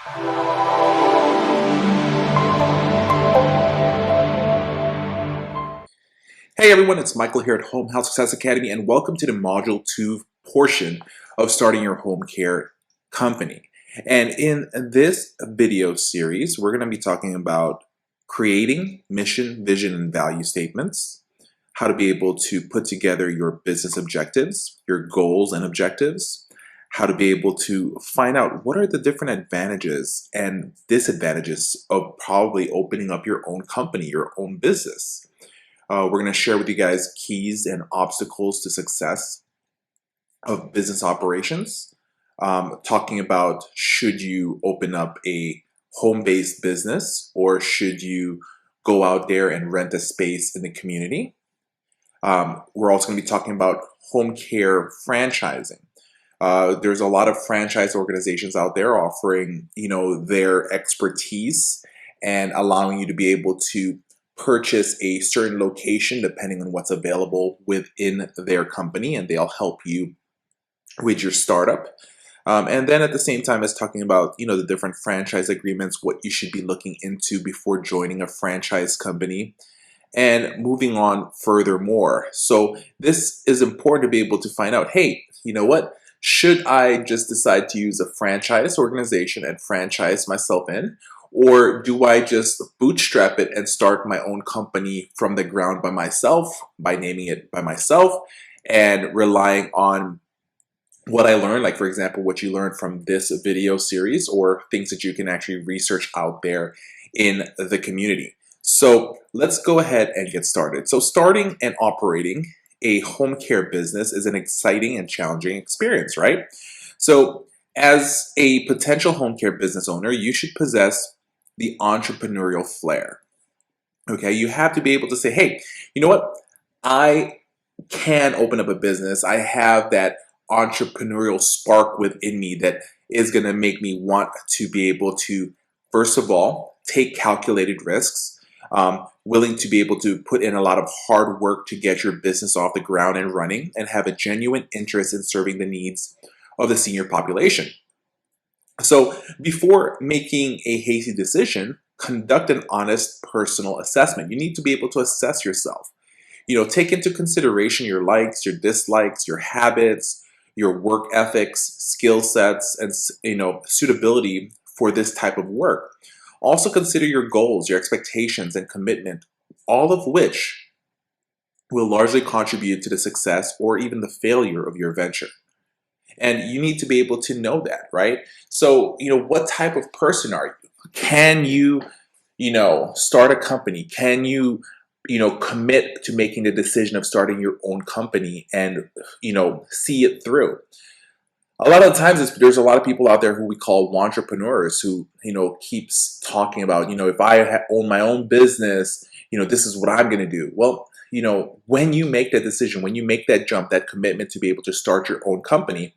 Hey everyone, it's Michael here at Home Health Success Academy, and welcome to the Module 2 portion of starting your home care company. And in this video series, we're going to be talking about creating mission, vision, and value statements, how to be able to put together your business objectives, your goals and objectives, how to be able to find out what are the different advantages and disadvantages of probably opening up your own company, your own business. We're going to share with you guys keys and obstacles to success of business operations, talking about should you open up a home-based business or should you go out there and rent a space in the community. We're also going to be talking about home care franchising. There's a lot of franchise organizations out there offering, their expertise and allowing you to be able to purchase a certain location depending on what's available within their company, and they'll help you with your startup. And then at the same time as talking about, the different franchise agreements, what you should be looking into before joining a franchise company, and moving on furthermore. So this is important to be able to find out, hey, you know what? Should I just decide to use a franchise organization and franchise myself in? Or do I just bootstrap it and start my own company from the ground by myself, by naming it by myself, and relying on what I learned, like for example, what you learned from this video series or things that you can actually research out there in the community. So let's go ahead and get started. So starting and operating a home care business is an exciting and challenging experience, right? So as a potential home care business owner, you should possess the entrepreneurial flair. Okay, you have to be able to say, hey, you know what? I can open up a business. I have that entrepreneurial spark within me that is going to make me want to be able to, first of all, take calculated risks, willing to be able to put in a lot of hard work to get your business off the ground and running, and have a genuine interest in serving the needs of the senior population. So before making a hasty decision, conduct an honest personal assessment. You need to be able to assess yourself. Take into consideration your likes, your dislikes, your habits, your work ethics, skill sets, and suitability for this type of work. Also consider your goals, your expectations, and commitment, all of which will largely contribute to the success or even the failure of your venture. And you need to be able to know that, right? So, what type of person are you? Can you, start a company? Can you, commit to making the decision of starting your own company and, see it through? A lot of times there's a lot of people out there who we call entrepreneurs who, keeps talking about, if I own my own business, this is what I'm going to do. Well, when you make that decision, when you make that jump, that commitment to be able to start your own company,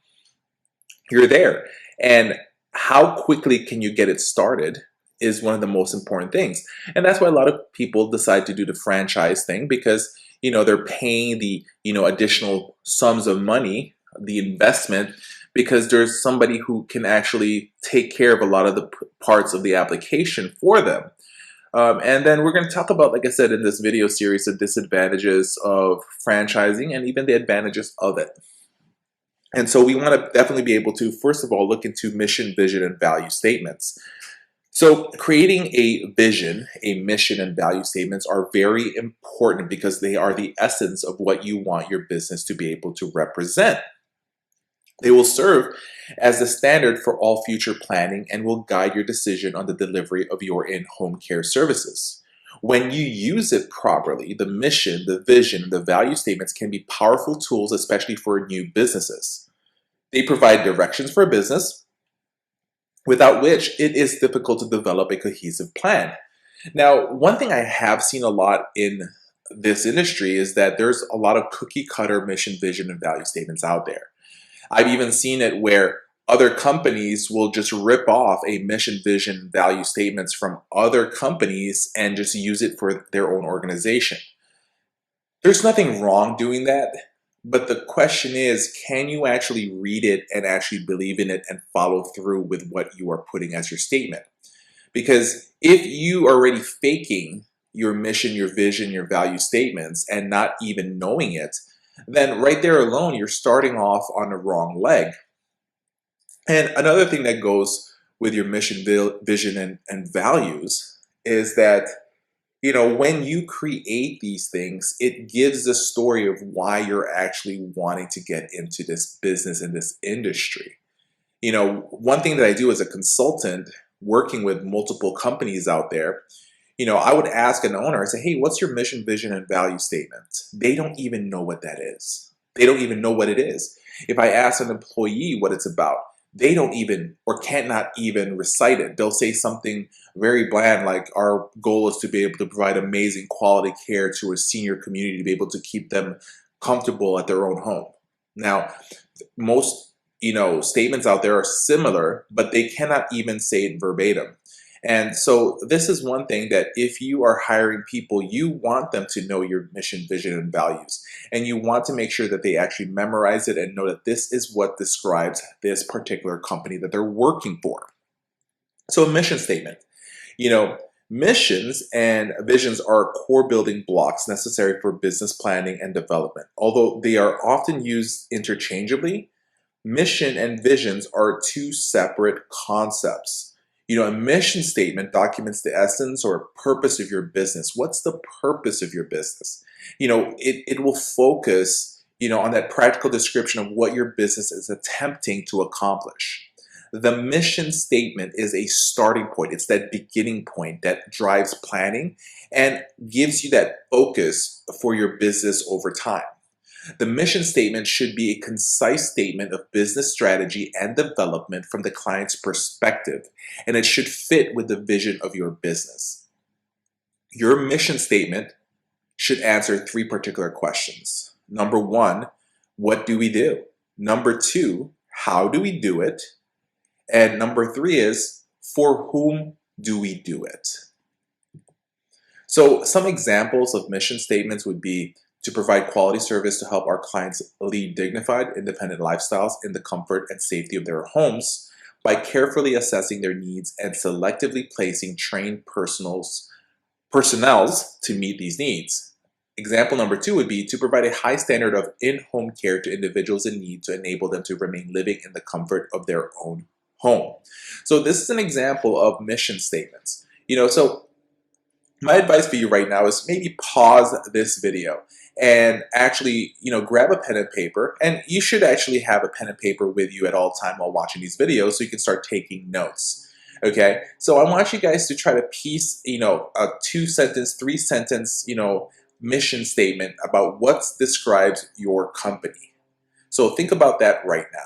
you're there. And how quickly can you get it started is one of the most important things. And that's why a lot of people decide to do the franchise thing, because, they're paying the, additional sums of money, the investment, because there's somebody who can actually take care of a lot of the parts of the application for them. And then we're going to talk about, like I said, in this video series, the disadvantages of franchising and even the advantages of it. And so we want to definitely be able to, first of all, look into mission, vision, and value statements. So creating a vision, a mission, and value statements are very important because they are the essence of what you want your business to be able to represent. They will serve as the standard for all future planning and will guide your decision on the delivery of your in-home care services. When you use it properly, the mission, the vision, the value statements can be powerful tools, especially for new businesses. They provide directions for a business, without which it is difficult to develop a cohesive plan. Now, one thing I have seen a lot in this industry is that there's a lot of cookie cutter mission, vision, and value statements out there. I've even seen it where other companies will just rip off a mission, vision, value statements from other companies and just use it for their own organization. There's nothing wrong doing that, But the question is, can you actually read it and actually believe in it and follow through with what you are putting as your statement? Because if you are already faking your mission, your vision, your value statements, and not even knowing it, then right there alone, you're starting off on the wrong leg. And another thing that goes with your mission, vision, and values is that, when you create these things, it gives the story of why you're actually wanting to get into this business and this industry. One thing that I do as a consultant working with multiple companies out there, I would ask an owner, I say, hey, what's your mission, vision, and value statement? They don't even know what that is. They don't even know what it is. If I ask an employee what it's about, they don't even or cannot even recite it. They'll say something very bland like, our goal is to be able to provide amazing quality care to a senior community, to be able to keep them comfortable at their own home. Now, most statements out there are similar, but they cannot even say it verbatim. And so this is one thing that if you are hiring people, you want them to know your mission, vision, and values. And you want to make sure that they actually memorize it and know that this is what describes this particular company that they're working for. So a mission statement, missions and visions are core building blocks necessary for business planning and development. Although they are often used interchangeably, mission and visions are two separate concepts. A mission statement documents the essence or purpose of your business. What's the purpose of your business? It will focus, on that practical description of what your business is attempting to accomplish. The mission statement is a starting point. It's that beginning point that drives planning and gives you that focus for your business over time. The mission statement should be a concise statement of business strategy and development from the client's perspective, and it should fit with the vision of your business. Your mission statement should answer three particular questions. Number one, what do we do? Number two, how do we do it? And number three is, for whom do we do it? So some examples of mission statements would be to provide quality service to help our clients lead dignified, independent lifestyles in the comfort and safety of their homes by carefully assessing their needs and selectively placing trained personnels to meet these needs. Example number two would be to provide a high standard of in-home care to individuals in need to enable them to remain living in the comfort of their own home. So this is an example of mission statements. So my advice for you right now is maybe pause this video and actually, grab a pen and paper. And you should actually have a pen and paper with you at all time while watching these videos so you can start taking notes. Okay, so I want you guys to try to piece, a 2-sentence, 3-sentence, mission statement about what describes your company. So think about that right now.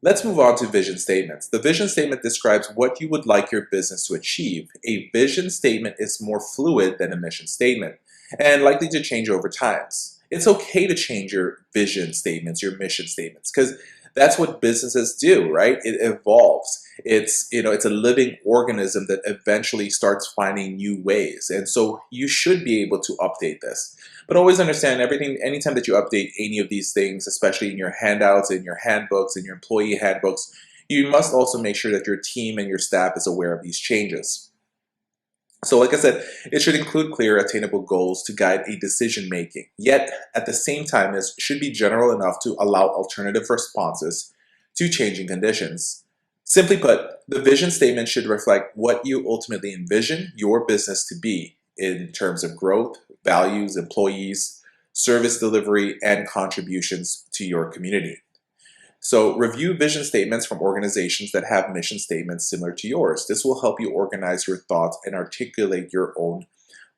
Let's move on to vision statements. The vision statement describes what you would like your business to achieve. A vision statement is more fluid than a mission statement and likely to change over time. It's okay to change your vision statements, your mission statements, because that's what businesses do, right? It evolves. It's a living organism that eventually starts finding new ways. And so you should be able to update this. But always understand anytime that you update any of these things, especially in your handouts, in your handbooks, in your employee handbooks, you must also make sure that your team and your staff is aware of these changes. So like I said, it should include clear, attainable goals to guide a decision making, yet at the same time, it should be general enough to allow alternative responses to changing conditions. Simply put, the vision statement should reflect what you ultimately envision your business to be in terms of growth, values, employees, service delivery, and contributions to your community. So review vision statements from organizations that have mission statements similar to yours. This will help you organize your thoughts and articulate your own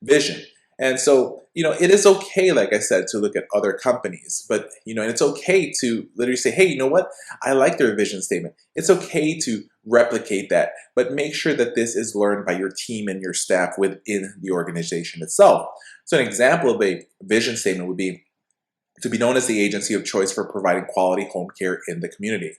vision. And so, it is okay, like I said, to look at other companies, but, and it's okay to literally say, hey, you know what? I like their vision statement. It's okay to replicate that, but make sure that this is learned by your team and your staff within the organization itself. So an example of a vision statement would be to be known as the agency of choice for providing quality home care in the community,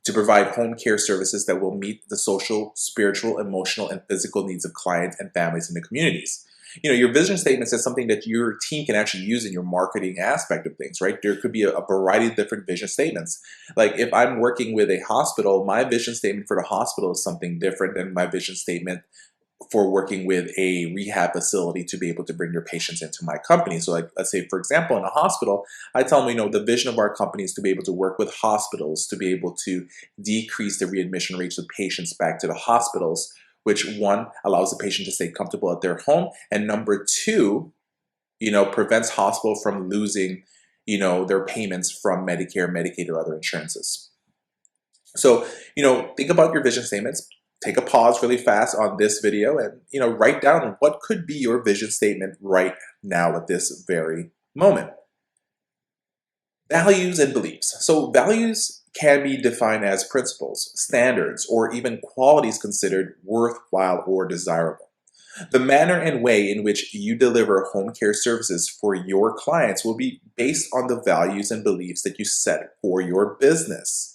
to provide home care services that will meet the social, spiritual, emotional, and physical needs of clients and families in the communities. Your vision statements is something that your team can actually use in your marketing aspect of things, right? There could be a variety of different vision statements. Like if I'm working with a hospital, my vision statement for the hospital is something different than my vision statement for working with a rehab facility to be able to bring their patients into my company. So like, let's say, for example, in a hospital, I tell them, the vision of our company is to be able to work with hospitals, to be able to decrease the readmission rates of patients back to the hospitals, which one, allows the patient to stay comfortable at their home, and number two, prevents hospital from losing, their payments from Medicare, Medicaid, or other insurances. So, think about your vision statements. Take a pause really fast on this video and, write down what could be your vision statement right now at this very moment. Values and beliefs. So values can be defined as principles, standards, or even qualities considered worthwhile or desirable. The manner and way in which you deliver home care services for your clients will be based on the values and beliefs that you set for your business.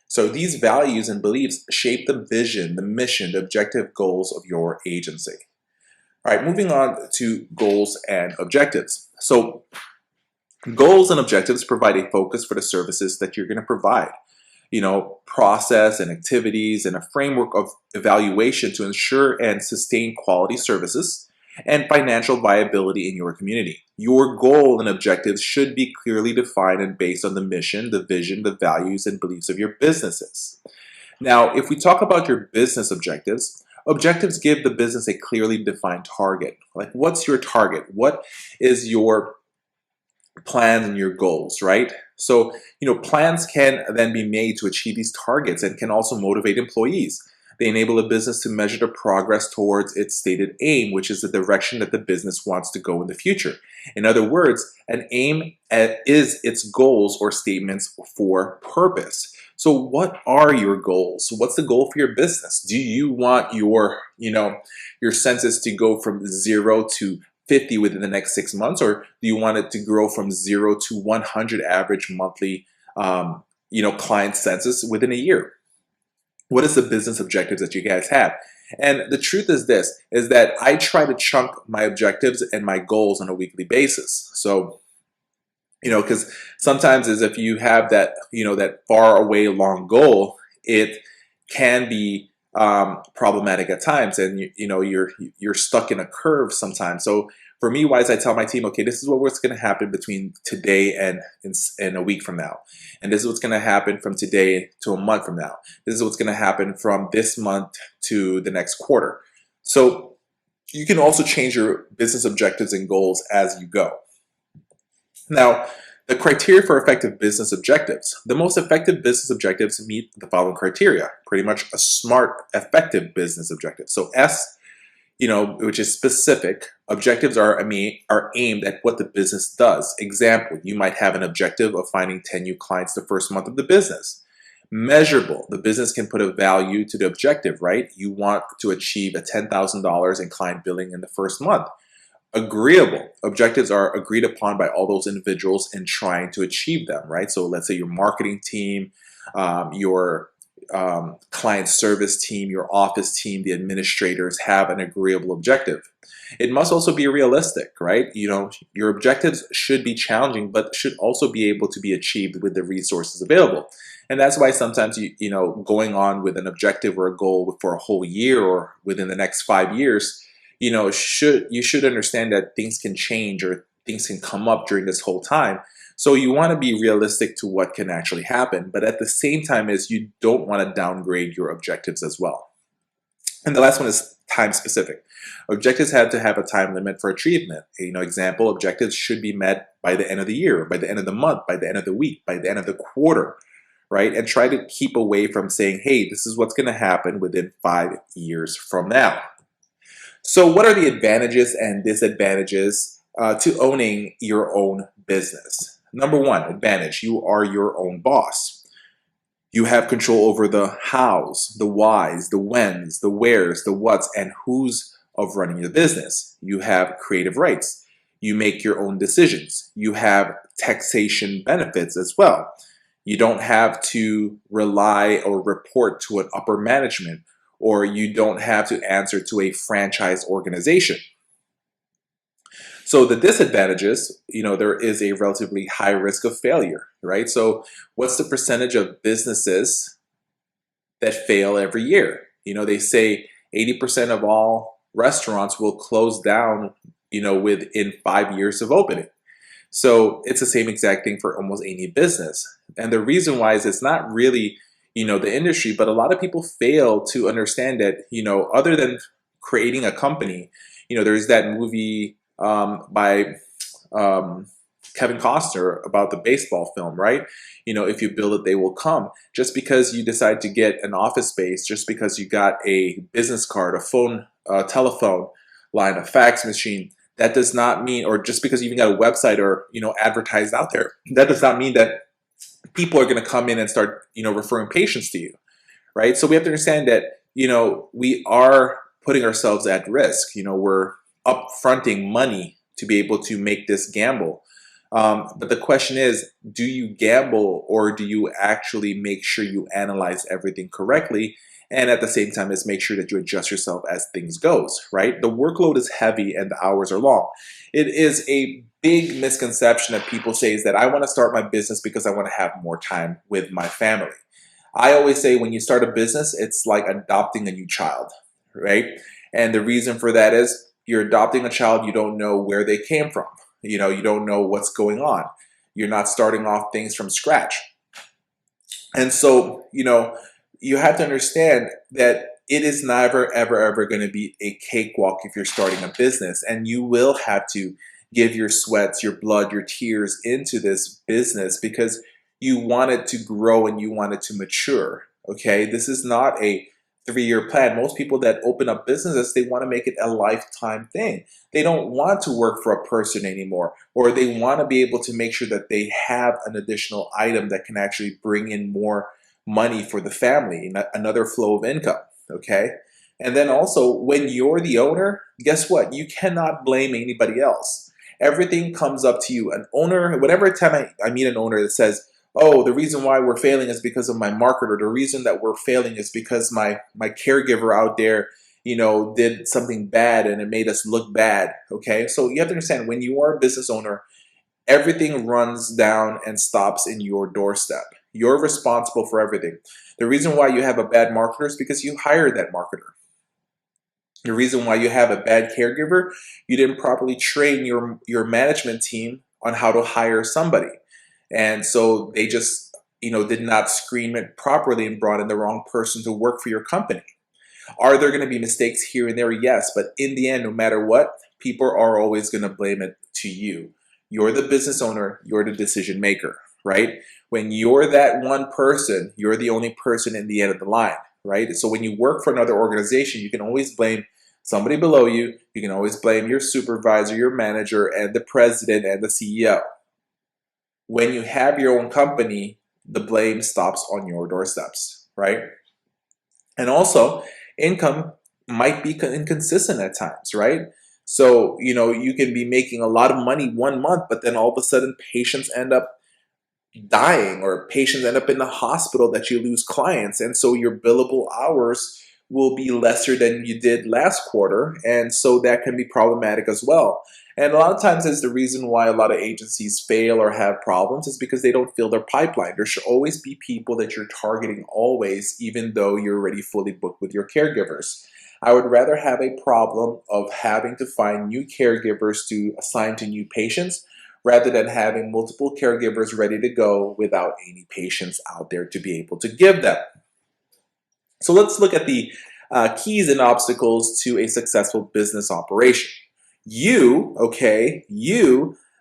So these values and beliefs shape the vision, the mission, the objective goals of your agency. All right, moving on to goals and objectives. So goals and objectives provide a focus for the services that you're going to provide. Process and activities and a framework of evaluation to ensure and sustain quality services and financial viability in your community. Your goal and objectives should be clearly defined and based on the mission, the vision, the values, and beliefs of your businesses. Now, if we talk about your business objectives, objectives give the business a clearly defined target. Like, what's your target? What is your plans and your goals, right? So, plans can then be made to achieve these targets and can also motivate employees. They enable a business to measure the progress towards its stated aim, which is the direction that the business wants to go in the future. In other words, an aim is its goals or statements for purpose. So what are your goals? What's the goal for your business? Do you want your census to go from 0 to 50 within the next 6 months, or do you want it to grow from 0 to 100 average monthly, client census within a year? What is the business objectives that you guys have? And the truth is this, is that I try to chunk my objectives and my goals on a weekly basis. So, because sometimes is if you have that, that far away long goal, it can be problematic at times, and you're stuck in a curve sometimes. So for me, wise, I tell my team, okay, this is what's going to happen between today and a week from now, and this is what's going to happen from today to a month from now. This is what's going to happen from this month to the next quarter. So you can also change your business objectives and goals as you go. Now, the criteria for effective business objectives. The most effective business objectives meet the following criteria. Pretty much a SMART, effective business objective. So S, which is specific. Objectives are aimed at what the business does. Example, you might have an objective of finding 10 new clients the first month of the business. Measurable. The business can put a value to the objective, right? You want to achieve a $10,000 in client billing in the first month. Agreeable. Objectives are agreed upon by all those individuals in trying to achieve them, right? So let's say your marketing team, your client service team, your office team, the administrators have an agreeable objective. It must also be realistic, right? Your objectives should be challenging, but should also be able to be achieved with the resources available. And that's why sometimes, going on with an objective or a goal for a whole year or within the next 5 years, you should understand that things can change or things can come up during this whole time. So you want to be realistic to what can actually happen, but at the same time is you don't want to downgrade your objectives as well. And the last one is time specific. Objectives have to have a time limit for achievement. Example, objectives should be met by the end of the year, by the end of the month, by the end of the week, by the end of the quarter, right? And try to keep away from saying, hey, this is what's going to happen within 5 years from now. So what are the advantages and disadvantages to owning your own business? Number one, advantage, you are your own boss. You have control over the hows, the whys, the whens, the wheres, the whats, and who's of running your business. You have creative rights. You make your own decisions. You have taxation benefits as well. You don't have to rely or report to an upper management, or you don't have to answer to a franchise organization. So the disadvantages, there is a relatively high risk of failure, right? So what's the percentage of businesses that fail every year? They say 80% of all restaurants will close down, within 5 years of opening. So it's the same exact thing for almost any business. And the reason why is it's not really, the industry, but a lot of people fail to understand that, other than creating a company, there's that movie by um, Kevin Costner about the baseball film, right? If you build it, they will come. Just because you decide to get an office space, just because you got a business card, a phone, a telephone line, a fax machine, that does not mean, or just because you even got a website or, advertised out there, that does not mean that people are going to come in and start, referring patients to you, right? So we have to understand that, we are putting ourselves at risk. We're upfronting money to be able to make this gamble. But the question is, do you gamble or do you actually make sure you analyze everything correctly? And at the same time, is make sure that you adjust yourself as things goes, right? The workload is heavy and the hours are long. It is a big misconception that people say is that I want to start my business because I want to have more time with my family. I always say when you start a business, it's like adopting a new child, right? And the reason for that is you're adopting a child, you don't know where they came from. You don't know what's going on. You're not starting off things from scratch. And so, you have to understand that it is never, ever, ever going to be a cakewalk if you're starting a business. And you will have to give your sweats, your blood, your tears into this business because you want it to grow and you want it to mature. Okay. This is not a 3-year plan. Most people that open up businesses, they want to make it a lifetime thing. They don't want to work for a person anymore, or they want to be able to make sure that they have an additional item that can actually bring in more money for the family, another flow of income. Okay. And then also, when you're the owner, guess what? You cannot blame anybody else. Everything comes up to you. An owner, whatever time I meet an owner that says, oh, the reason why we're failing is because of my marketer. The reason that we're failing is because my caregiver out there, did something bad and it made us look bad. Okay. So you have to understand, when you are a business owner, everything runs down and stops in your doorstep. You're responsible for everything. The reason why you have a bad marketer is because you hired that marketer. The reason why you have a bad caregiver, you didn't properly train your management team on how to hire somebody. And so they just, did not screen it properly and brought in the wrong person to work for your company. Are there going to be mistakes here and there? Yes. But in the end, no matter what, people are always going to blame it to you. You're the business owner. You're the decision maker, right? When you're that one person, you're the only person in the end of the line, right? So when you work for another organization, you can always blame somebody below you. You can always blame your supervisor, your manager, and the president and the CEO. When you have your own company, the blame stops on your doorsteps, right? And also, income might be inconsistent at times, right? So, you can be making a lot of money one month, but then all of a sudden patients end up dying or patients end up in the hospital that you lose clients. And so your billable hours will be lesser than you did last quarter. And so that can be problematic as well. And a lot of times is the reason why a lot of agencies fail or have problems is because they don't fill their pipeline. There should always be people that you're targeting always, even though you're already fully booked with your caregivers. I would rather have a problem of having to find new caregivers to assign to new patients rather than having multiple caregivers ready to go without any patients out there to be able to give them. So let's look at the keys and obstacles to a successful business operation. You,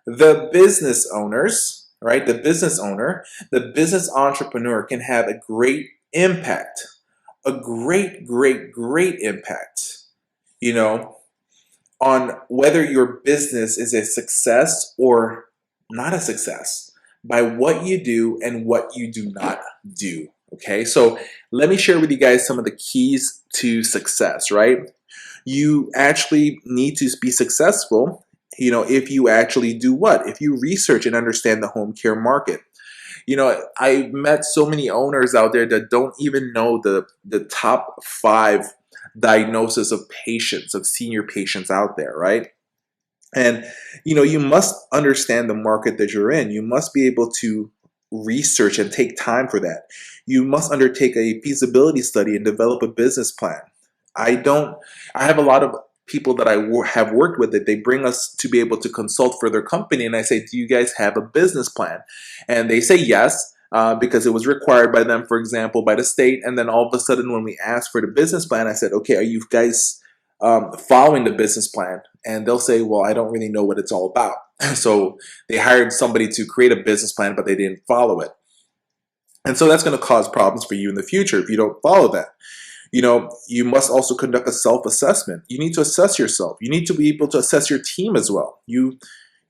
the business owners, right? The business owner, the business entrepreneur can have a great impact, a great, great, great impact, you know, on whether your business is a success or not a success by what you do and what you do not do. Okay, so let me share with you guys some of the keys to success, right? You actually need to be successful, if you actually do what? If you research and understand the home care market. I met so many owners out there that don't even know the top 5 diagnosis of patients, of senior patients out there, right? And you must understand the market that you're in. You must be able to research and take time for that. You must undertake a feasibility study and develop a business plan. I don't I have a lot of people that have worked with it. They bring us to be able to consult for their company, and I say, "Do you guys have a business plan?" And they say yes. Because it was required by them, for example, by the state. And then all of a sudden, when we asked for the business plan, I said, "Okay, are you guys following the business plan?" And they'll say, "Well, I don't really know what it's all about." So they hired somebody to create a business plan, but they didn't follow it. And so that's going to cause problems for you in the future if you don't follow that. You must also conduct a self-assessment. You need to assess yourself. You need to be able to assess your team as well. You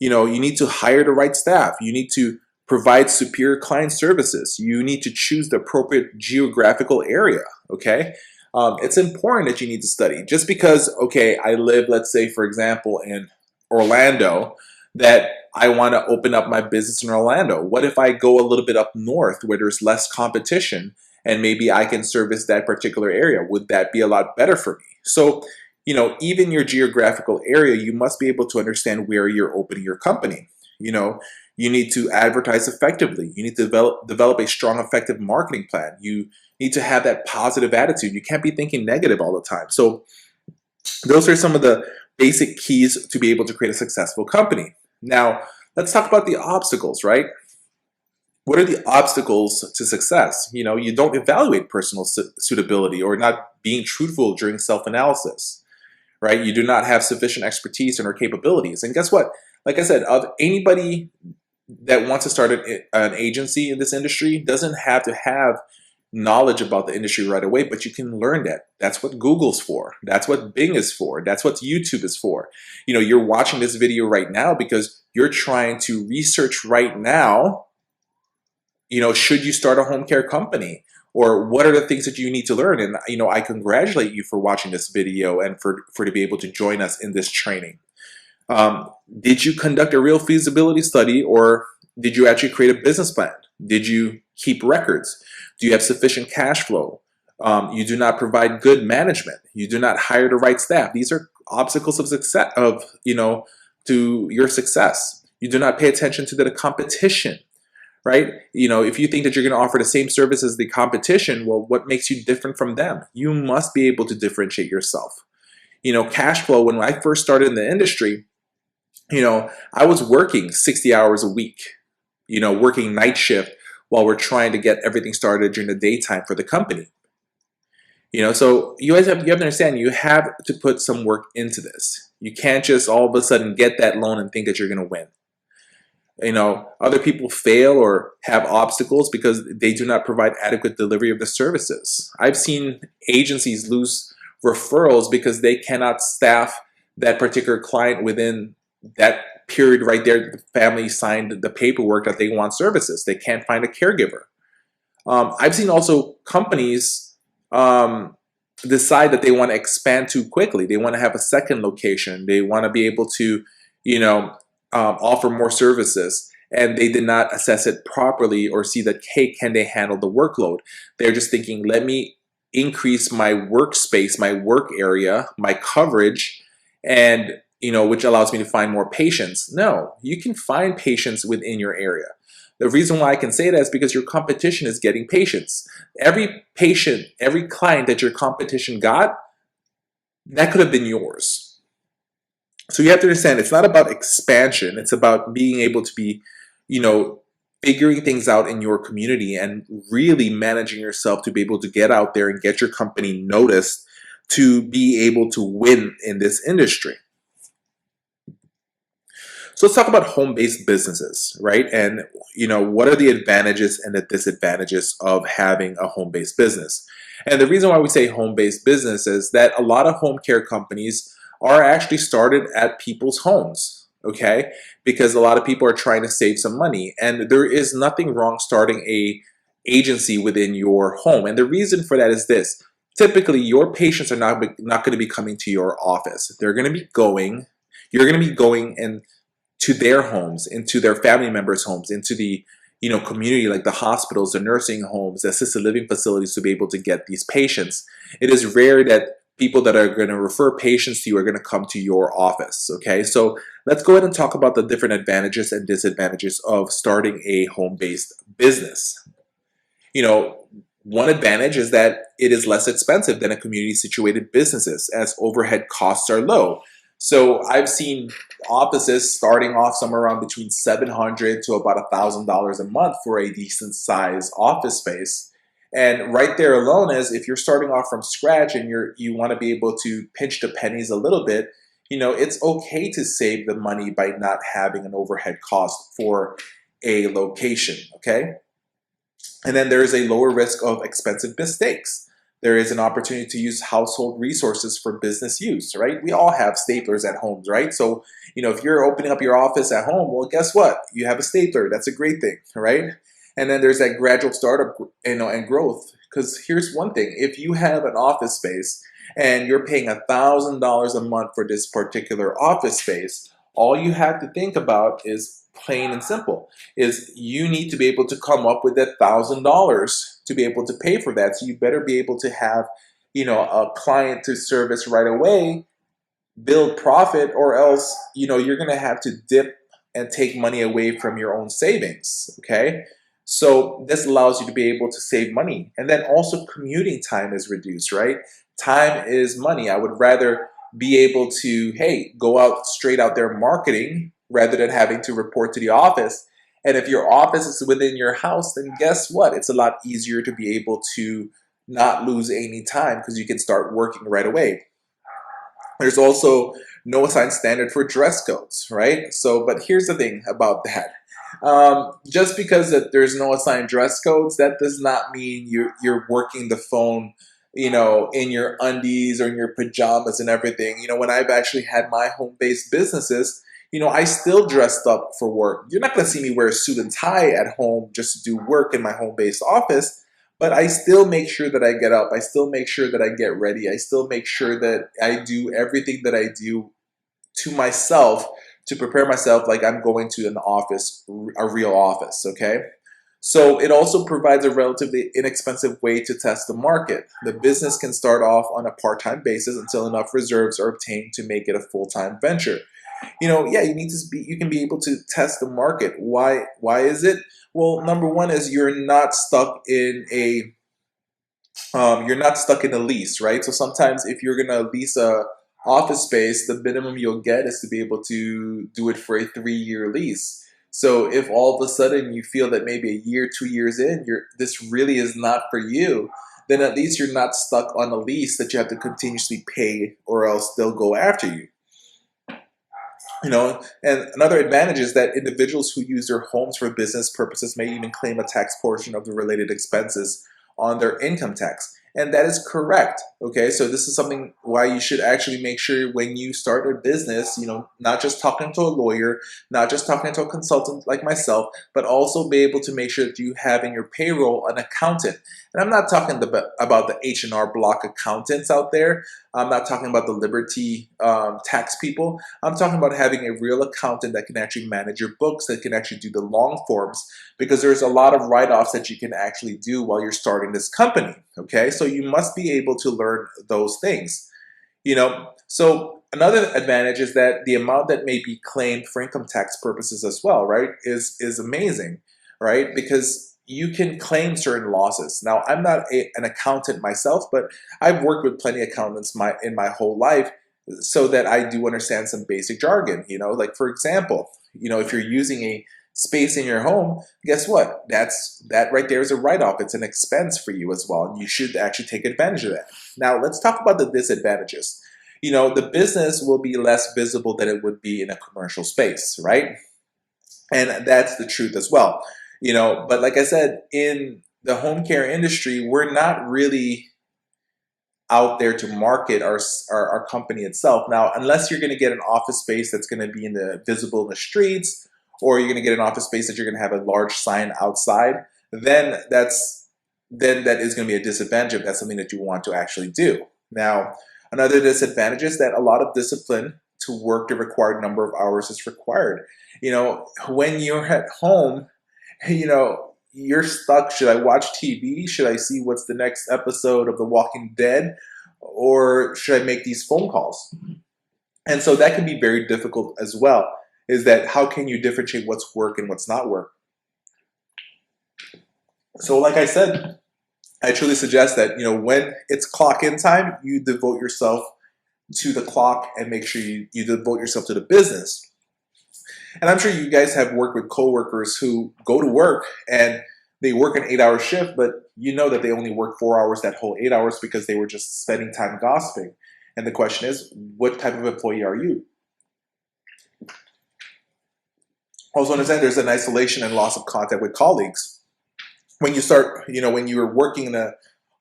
need to hire the right staff. You need to provide superior client services. You need to choose the appropriate geographical area. Okay. It's important that you need to study. Just because, okay, I live, let's say, for example, in Orlando, that I want to open up my business in Orlando. What if I go a little bit up north where there's less competition and maybe I can service that particular area? Would that be a lot better for me? So, even your geographical area, you must be able to understand where you're opening your company. You know, you need to advertise effectively. You need to develop a strong, effective marketing plan. You need to have that positive attitude. You can't be thinking negative all the time. So those are some of the basic keys to be able to create a successful company. Now, let's talk about the obstacles, right? What are the obstacles to success? You don't evaluate personal suitability or not being truthful during self-analysis, right? You do not have sufficient expertise and or capabilities. And guess what? Like I said, of anybody that wants to start an agency in this industry doesn't have to have knowledge about the industry right away, but you can learn that. That's what Google's for. That's what Bing is for. That's what YouTube is for. You're watching this video right now because you're trying to research right now, should you start a home care company? Or what are the things that you need to learn? And, I congratulate you for watching this video and for to be able to join us in this training. Did you conduct a real feasibility study, or did you actually create a business plan? Did you keep records? Do you have sufficient cash flow? You do not provide good management. You do not hire the right staff. These are obstacles of success, to your success. You do not pay attention to the competition, right? If you think that you're going to offer the same service as the competition, well, what makes you different from them? You must be able to differentiate yourself. Cash flow, when I first started in the industry, I was working 60 hours a week, working night shift while we're trying to get everything started during the daytime for the company. So you have to understand, you have to put some work into this. You can't just all of a sudden get that loan and think that you're going to win. Other people fail or have obstacles because they do not provide adequate delivery of the services. I've seen agencies lose referrals because they cannot staff that particular client within that period right there. The family signed the paperwork that they want services. They can't find a caregiver. I've seen also companies decide that they want to expand too quickly. They want to have a second location. They want to be able to, offer more services, and they did not assess it properly or see that, hey, can they handle the workload? They're just thinking, let me increase my workspace, my work area, my coverage, and which allows me to find more patients. No, you can find patients within your area. The reason why I can say that is because your competition is getting patients. Every patient, every client that your competition got, that could have been yours. So you have to understand, it's not about expansion. It's about being able to be, figuring things out in your community and really managing yourself to be able to get out there and get your company noticed to be able to win in this industry. So let's talk about home-based businesses, right? And, what are the advantages and the disadvantages of having a home-based business? And the reason why we say home-based business is that a lot of home care companies are actually started at people's homes, okay? Because a lot of people are trying to save some money, and there is nothing wrong starting a agency within your home. And the reason for that is this. Typically, your patients are not going to be coming to your office. You're going to be going and to their homes, into their family members' homes, into the community, like the hospitals, the nursing homes, the assisted living facilities, to be able to get these patients. It is rare that people that are going to refer patients to you are going to come to your office. Okay, so let's go ahead and talk about the different advantages and disadvantages of starting a home-based business. You know, one advantage is that it is less expensive than a community situated businesses as overhead costs are low. So I've seen offices starting off somewhere around between $700 to about $1,000 a month for a decent size office space. And right there alone is if you're starting off from scratch and you want to be able to pinch the pennies a little bit, it's okay to save the money by not having an overhead cost for a location, okay? And then there is a lower risk of expensive mistakes. There is an opportunity to use household resources for business use, right? We all have staplers at homes, right? So, if you're opening up your office at home, well, guess what? You have a stapler. That's a great thing, right? And then there's that gradual startup, and growth. Because here's one thing: if you have an office space and you're paying $1,000 a month for this particular office space, all you have to think about is plain and simple is you need to be able to come up with $1,000 to be able to pay for that. So you better be able to have, a client to service right away, build profit, or else, you're going to have to dip and take money away from your own savings. Okay. So this allows you to be able to save money. And then also commuting time is reduced, right? Time is money. I would rather be able to, hey, go out straight out there marketing rather than having to report to the office. And if your office is within your house, then guess what? It's a lot easier to be able to not lose any time because you can start working right away. There's also no assigned standard for dress codes, right? So, but here's the thing about that. Just because that there's no assigned dress codes, that does not mean you're working the phone, in your undies or in your pajamas and everything. When I've actually had my home-based businesses, I still dressed up for work. You're not going to see me wear a suit and tie at home just to do work in my home-based office, but I still make sure that I get up. I still make sure that I get ready. I still make sure that I do everything that I do to myself to prepare myself like I'm going to an office, a real office, okay? So it also provides a relatively inexpensive way to test the market. The business can start off on a part-time basis until enough reserves are obtained to make it a full-time venture. Yeah, you can be able to test the market. Why is it? Well, number one is you're not stuck in a lease, right? So sometimes if you're gonna lease a office space, the minimum you'll get is to be able to do it for a 3-year lease. So if all of a sudden you feel that maybe a year, 2 years in, this really is not for you, then at least you're not stuck on a lease that you have to continuously pay or else they'll go after you. And another advantage is that individuals who use their homes for business purposes may even claim a tax portion of the related expenses on their income tax. And that is correct. Okay, so this is something why you should actually make sure when you start a business, not just talking to a lawyer, not just talking to a consultant like myself, but also be able to make sure that you have in your payroll an accountant. And I'm not talking about the H&R Block accountants out there. I'm not talking about the Liberty tax people. I'm talking about having a real accountant that can actually manage your books, that can actually do the long forms, because there's a lot of write-offs that you can actually do while you're starting this company, okay? So you must be able to learn those things, So another advantage is that the amount that may be claimed for income tax purposes as well, right, is amazing, right? Because you can claim certain losses. Now, I'm not an accountant myself, but I've worked with plenty of accountants in my whole life so that I do understand some basic jargon, like for example, if you're using a space in your home, guess what? That right there is a write-off. It's an expense for you as well, and you should actually take advantage of that. Now, let's talk about the disadvantages. The business will be less visible than it would be in a commercial space, right? And that's the truth as well. But like I said, in the home care industry, we're not really out there to market our company itself. Now, unless you're going to get an office space that's going to be visible in the streets, or you're going to get an office space that you're going to have a large sign outside, then that is going to be a disadvantage if that's something that you want to actually do. Now, another disadvantage is that a lot of discipline to work the required number of hours is required. When you're at home, you're stuck. Should I watch TV? Should I see what's the next episode of The Walking Dead? or should I make these phone calls? And so that can be very difficult as well, is that how can you differentiate what's work and what's not work? So like I said, I truly suggest that, when it's clock in time, you devote yourself to the clock and make sure you devote yourself to the business. And I'm sure you guys have worked with coworkers who go to work and they work an 8-hour shift, but you know that they only work 4 hours that whole 8 hours because they were just spending time gossiping. And the question is, what type of employee are you? Also understand there's an isolation and loss of contact with colleagues. When you start, when you're working in an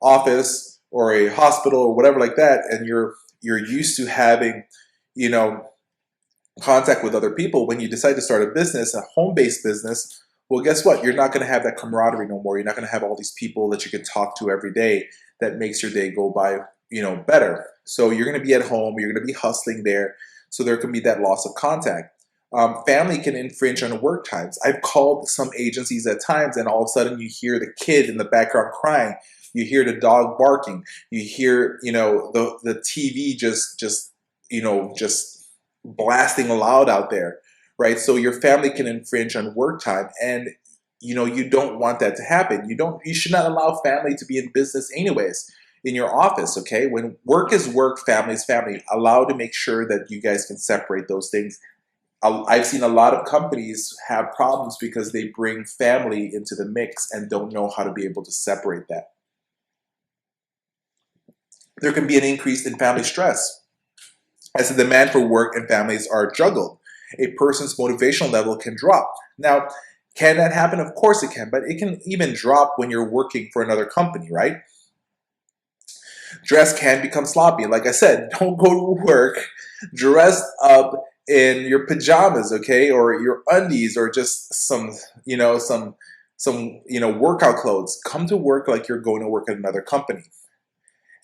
office or a hospital or whatever like that, and you're used to having, contact with other people, when you decide to start a business, a home-based business, well, guess what? You're not going to have that camaraderie no more. You're not going to have all these people that you can talk to every day that makes your day go by, better. So you're going to be at home. You're going to be hustling there. So there can be that loss of contact. Family can infringe on work times. I've called some agencies at times, and all of a sudden you hear the kid in the background crying. You hear the dog barking. You hear, the TV just blasting loud out there, right? So your family can infringe on work time, and you don't want that to happen. You should not allow family to be in business anyways in your office, okay? When work is work, family is family. Allow to make sure that you guys can separate those things. I've seen a lot of companies have problems because they bring family into the mix and don't know how to be able to separate that. There can be an increase in family stress as the demand for work and families are juggled. A person's motivational level can drop. Now, can that happen? Of course it can, but it can even drop when you're working for another company, right? Dress can become sloppy. Like I said, don't go to work dressed up in your pajamas, okay, or your undies, or just some workout clothes. Come to work like you're going to work at another company.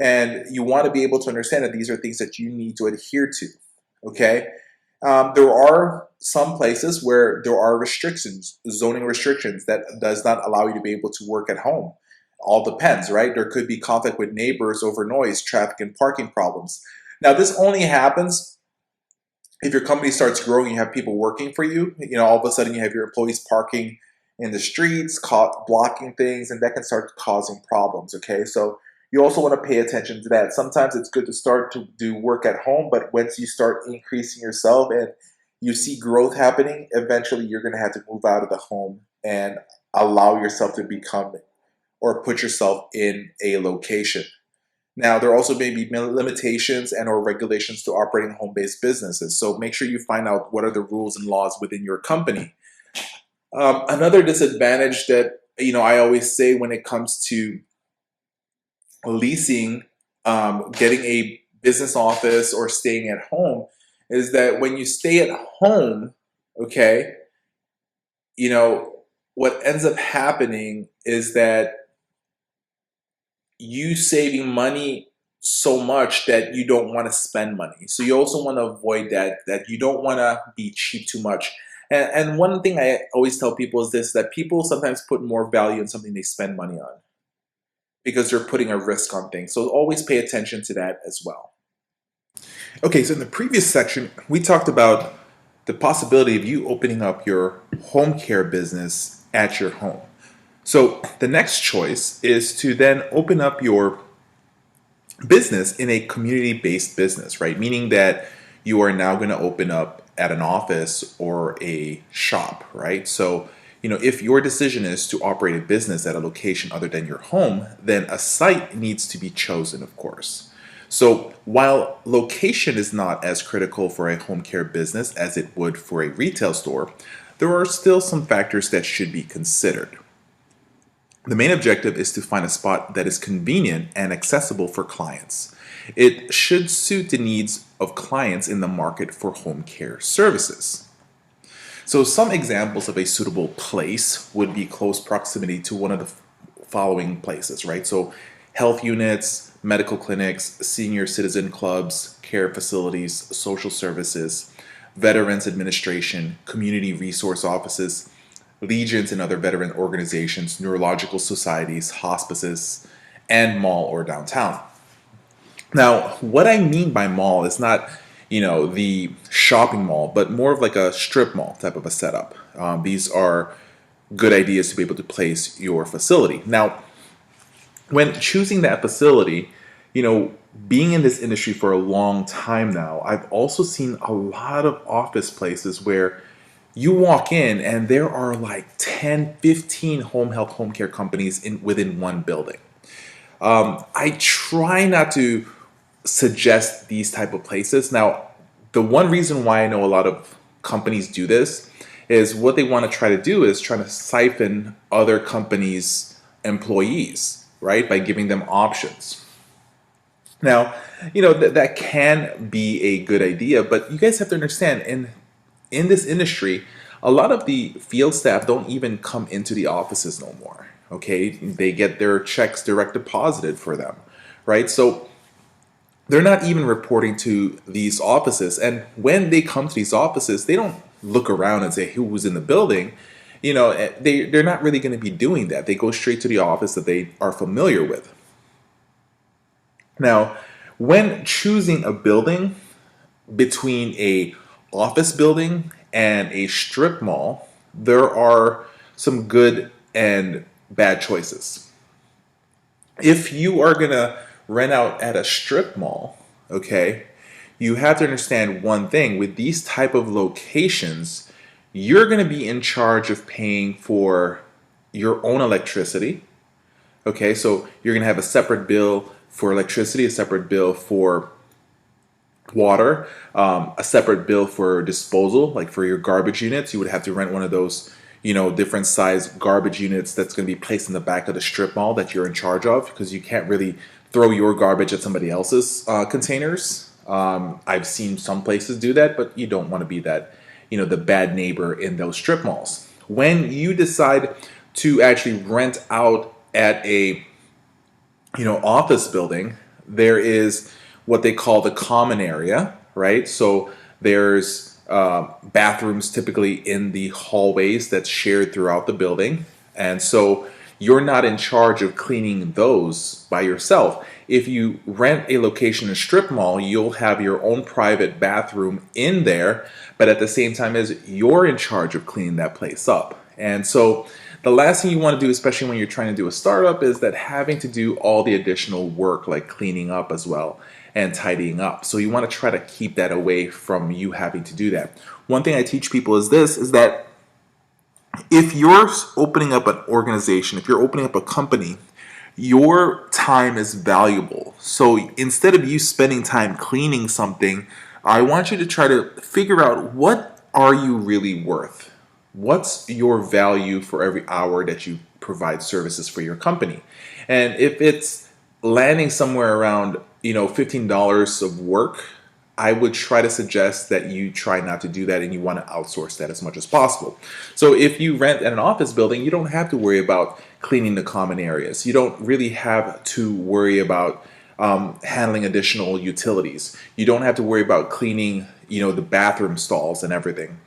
And you want to be able to understand that these are things that you need to adhere to, okay? There are some places where there are restrictions, zoning restrictions, that does not allow you to be able to work at home. All depends, right? There could be conflict with neighbors over noise, traffic, and parking problems. Now, this only happens if your company starts growing, you have people working for you. All of a sudden you have your employees parking in the streets, blocking things, and that can start causing problems, okay? So you also want to pay attention to that. Sometimes it's good to start to do work at home, but once you start increasing yourself and you see growth happening, eventually you're going to have to move out of the home and allow yourself to become or put yourself in a location. Now, there also may be limitations and or regulations to operating home-based businesses. So make sure you find out what are the rules and laws within your company. Another disadvantage that I always say when it comes to leasing, getting a business office or staying at home, is that when you stay at home, okay, what ends up happening is that you saving money so much that you don't want to spend money. So you also want to avoid that you don't want to be cheap too much. And one thing I always tell people is this, that people sometimes put more value in something they spend money on because they're putting a risk on things. So always pay attention to that as well. Okay, so in the previous section, we talked about the possibility of you opening up your home care business at your home. So the next choice is to then open up your business in a community-based business, right? Meaning that you are now going to open up at an office or a shop, right? So, if your decision is to operate a business at a location other than your home, then a site needs to be chosen, of course. So while location is not as critical for a home care business as it would for a retail store, there are still some factors that should be considered. The main objective is to find a spot that is convenient and accessible for clients. It should suit the needs of clients in the market for home care services. So some examples of a suitable place would be close proximity to one of the following places, right? So health units, medical clinics, senior citizen clubs, care facilities, social services, veterans administration, community resource offices, legions and other veteran organizations, neurological societies, hospices, and mall or downtown. Now, what I mean by mall is not, the shopping mall, but more of like a strip mall type of a setup. These are good ideas to be able to place your facility. Now, when choosing that facility, being in this industry for a long time now, I've also seen a lot of office places where you walk in and there are like 10, 15 home health, home care companies within one building. I try not to suggest these type of places. Now, the one reason why I know a lot of companies do this is what they want to try to do is trying to siphon other companies' employees, right? By giving them options. Now, that can be a good idea, but you guys have to understand in this industry, a lot of the field staff don't even come into the offices no more. Okay, they get their checks direct deposited for them, right? So they're not even reporting to these offices. And when they come to these offices, they don't look around and say who was in the building. They're not really going to be doing that. They go straight to the office that they are familiar with. Now, when choosing a building between a office building and a strip mall, there are some good and bad choices. If you are going to rent out at a strip mall, okay, you have to understand one thing. With these type of locations, you're going to be in charge of paying for your own electricity. Okay, so you're going to have a separate bill for electricity, a separate bill for water, a separate bill for disposal, like for your garbage units. You would have to rent one of those, different size garbage units that's going to be placed in the back of the strip mall that you're in charge of, because you can't really throw your garbage at somebody else's containers. I've seen some places do that, but you don't want to be that, the bad neighbor in those strip malls. When you decide to actually rent out at a, office building, there is what they call the common area, right? So there's bathrooms typically in the hallways that's shared throughout the building. And so you're not in charge of cleaning those by yourself. If you rent a location in a strip mall, you'll have your own private bathroom in there, but at the same time as you're in charge of cleaning that place up. And so the last thing you want to do, especially when you're trying to do a startup, is that having to do all the additional work like cleaning up as well and tidying up. So you want to try to keep that away from you having to do that. One thing I teach people is that if you're opening up an organization, if you're opening up a company, your time is valuable. So instead of you spending time cleaning something, I want you to try to figure out, what are you really worth? What's your value for every hour that you provide services for your company? And if it's landing somewhere around, $15 of work, I would try to suggest that you try not to do that and you want to outsource that as much as possible. So if you rent at an office building, you don't have to worry about cleaning the common areas. You don't really have to worry about handling additional utilities. You don't have to worry about cleaning, the bathroom stalls and everything.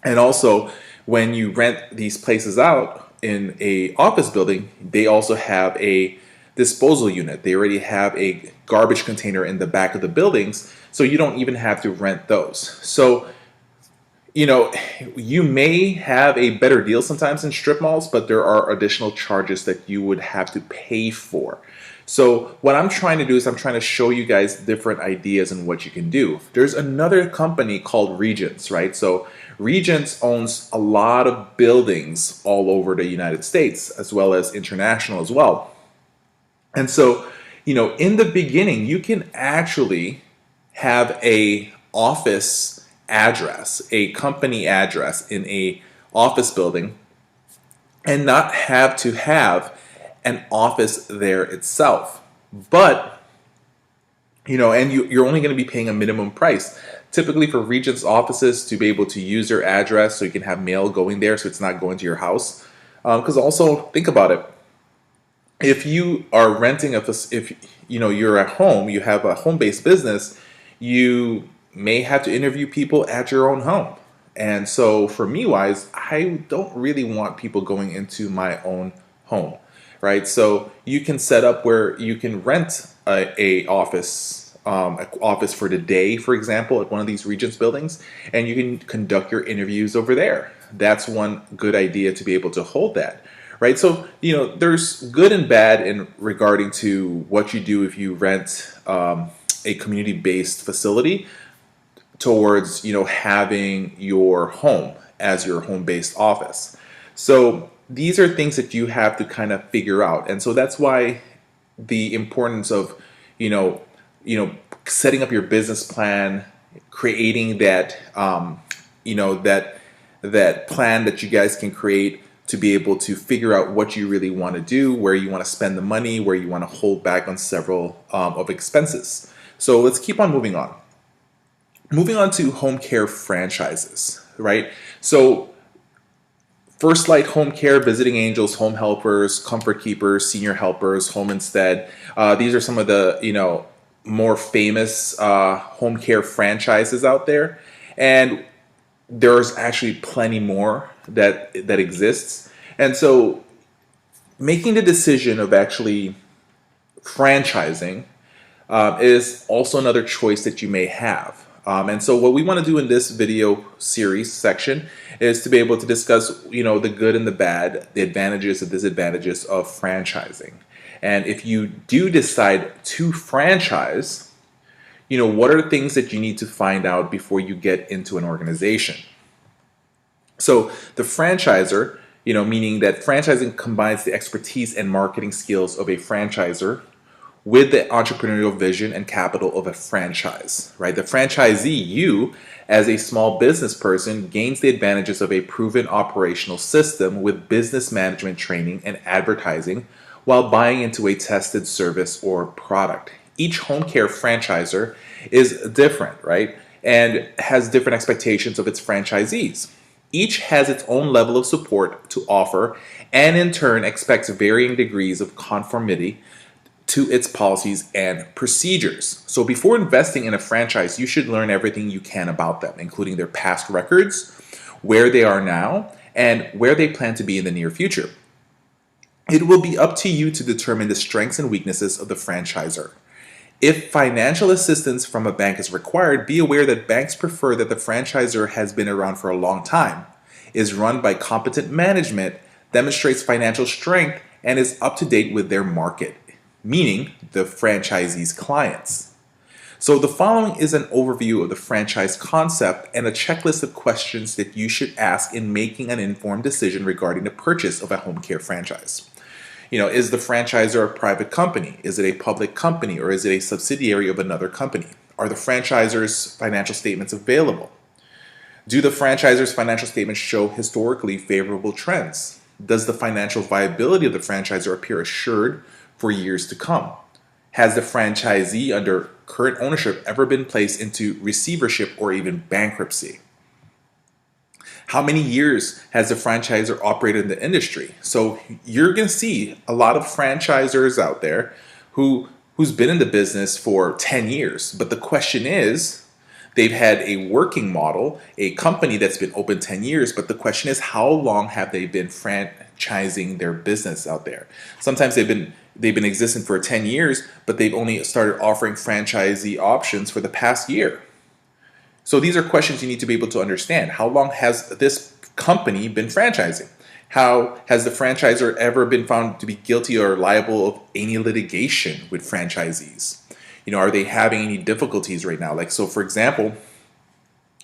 And also, when you rent these places out in a office building, they also have a disposal unit. They already have a garbage container in the back of the buildings, so you don't even have to rent those. So, you may have a better deal sometimes in strip malls, but there are additional charges that you would have to pay for. So what I'm trying to do is I'm trying to show you guys different ideas and what you can do. There's another company called Regents, right? So Regents owns a lot of buildings all over the United States, as well as international as well. And so, in the beginning, you can actually have a office address, a company address in a office building, and not have to have an office there itself. But, and you're only going to be paying a minimum price. Typically for Regents offices to be able to use your address so you can have mail going there so it's not going to your house. Because also, think about it. If you are renting if you're at home, you have a home-based business, you may have to interview people at your own home. And so for me wise, I don't really want people going into my own home, right? So you can set up where you can rent a office for the day, for example, at one of these Regents buildings, and you can conduct your interviews over there. That's one good idea to be able to hold that, right? So, there's good and bad in regarding to what you do if you rent a community-based facility towards, having your home as your home-based office. So these are things that you have to kind of figure out. And so that's why the importance of, you know, setting up your business plan, creating that, that plan that you guys can create to be able to figure out what you really want to do, where you want to spend the money, where you want to hold back on several of expenses. So let's keep on moving on. Moving on to home care franchises, right? So First Light Home Care, Visiting Angels, Home Helpers, Comfort Keepers, Senior Helpers, Home Instead. These are some of the more famous home care franchises out there, and there's actually plenty more that exists. And so, making the decision of actually franchising is also another choice that you may have. And so what we want to do in this video series section is to be able to discuss, the good and the bad, the advantages and disadvantages of franchising. And if you do decide to franchise, what are the things that you need to find out before you get into an organization? So the franchisor, meaning that franchising combines the expertise and marketing skills of a franchisor with the entrepreneurial vision and capital of a franchise, right? The franchisee, you as a small business person, gains the advantages of a proven operational system with business management training and advertising while buying into a tested service or product. Each home care franchisor is different, right? And has different expectations of its franchisees. Each has its own level of support to offer and in turn expects varying degrees of conformity to its policies and procedures. So before investing in a franchise, you should learn everything you can about them, including their past records, where they are now, and where they plan to be in the near future. It will be up to you to determine the strengths and weaknesses of the franchisor. If financial assistance from a bank is required, be aware that banks prefer that the franchisor has been around for a long time, is run by competent management, demonstrates financial strength, and is up to date with their market, meaning the franchisee's clients. So the following is an overview of the franchise concept and a checklist of questions that you should ask in making an informed decision regarding the purchase of a home care franchise. Is the franchisor a private company? Is it a public company, or is it a subsidiary of another company? Are the franchisor's financial statements available? Do the franchisor's financial statements show historically favorable trends? Does the financial viability of the franchisor appear assured for years to come? Has the franchisee under current ownership ever been placed into receivership or even bankruptcy? How many years has the franchisor operated in the industry? So you're going to see a lot of franchisors out there who's been in the business for 10 years. But the question is, they've had a working model, a company that's been open 10 years, but the question is, how long have they been franchising their business out there? Sometimes they've been existing for 10 years, but they've only started offering franchisee options for the past year. So these are questions you need to be able to understand. How long has this company been franchising? How has the franchisor ever been found to be guilty or liable of any litigation with franchisees? Are they having any difficulties right now? So for example,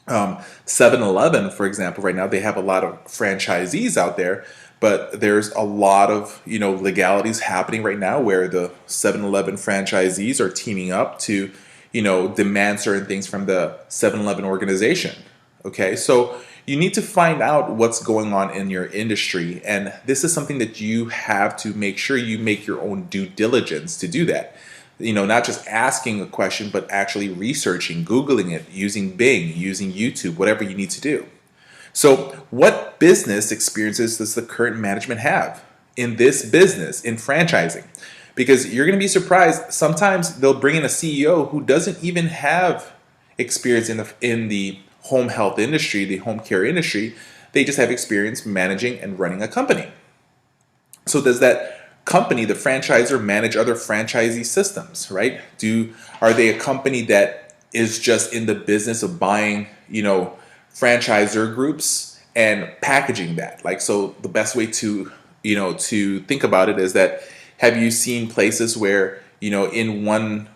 7-Eleven, for example, right now they have a lot of franchisees out there, but there's a lot of legalities happening right now where the 7-Eleven franchisees are teaming up to demand certain things from the 7-Eleven organization. Okay, so you need to find out what's going on in your industry, and this is something that you have to make sure you make your own due diligence to do that. Not just asking a question, but actually researching, Googling it, using Bing, using YouTube, whatever you need to do. So what business experiences does the current management have in this business, in franchising? Because you're going to be surprised, sometimes they'll bring in a CEO who doesn't even have experience in the home health industry, the home care industry. They just have experience managing and running a company. So does that company, the franchisor, manage other franchisee systems, right? Are they a company that is just in the business of buying, franchisor groups and packaging that? Like, so the best way to, to think about it is that, have you seen places where, in one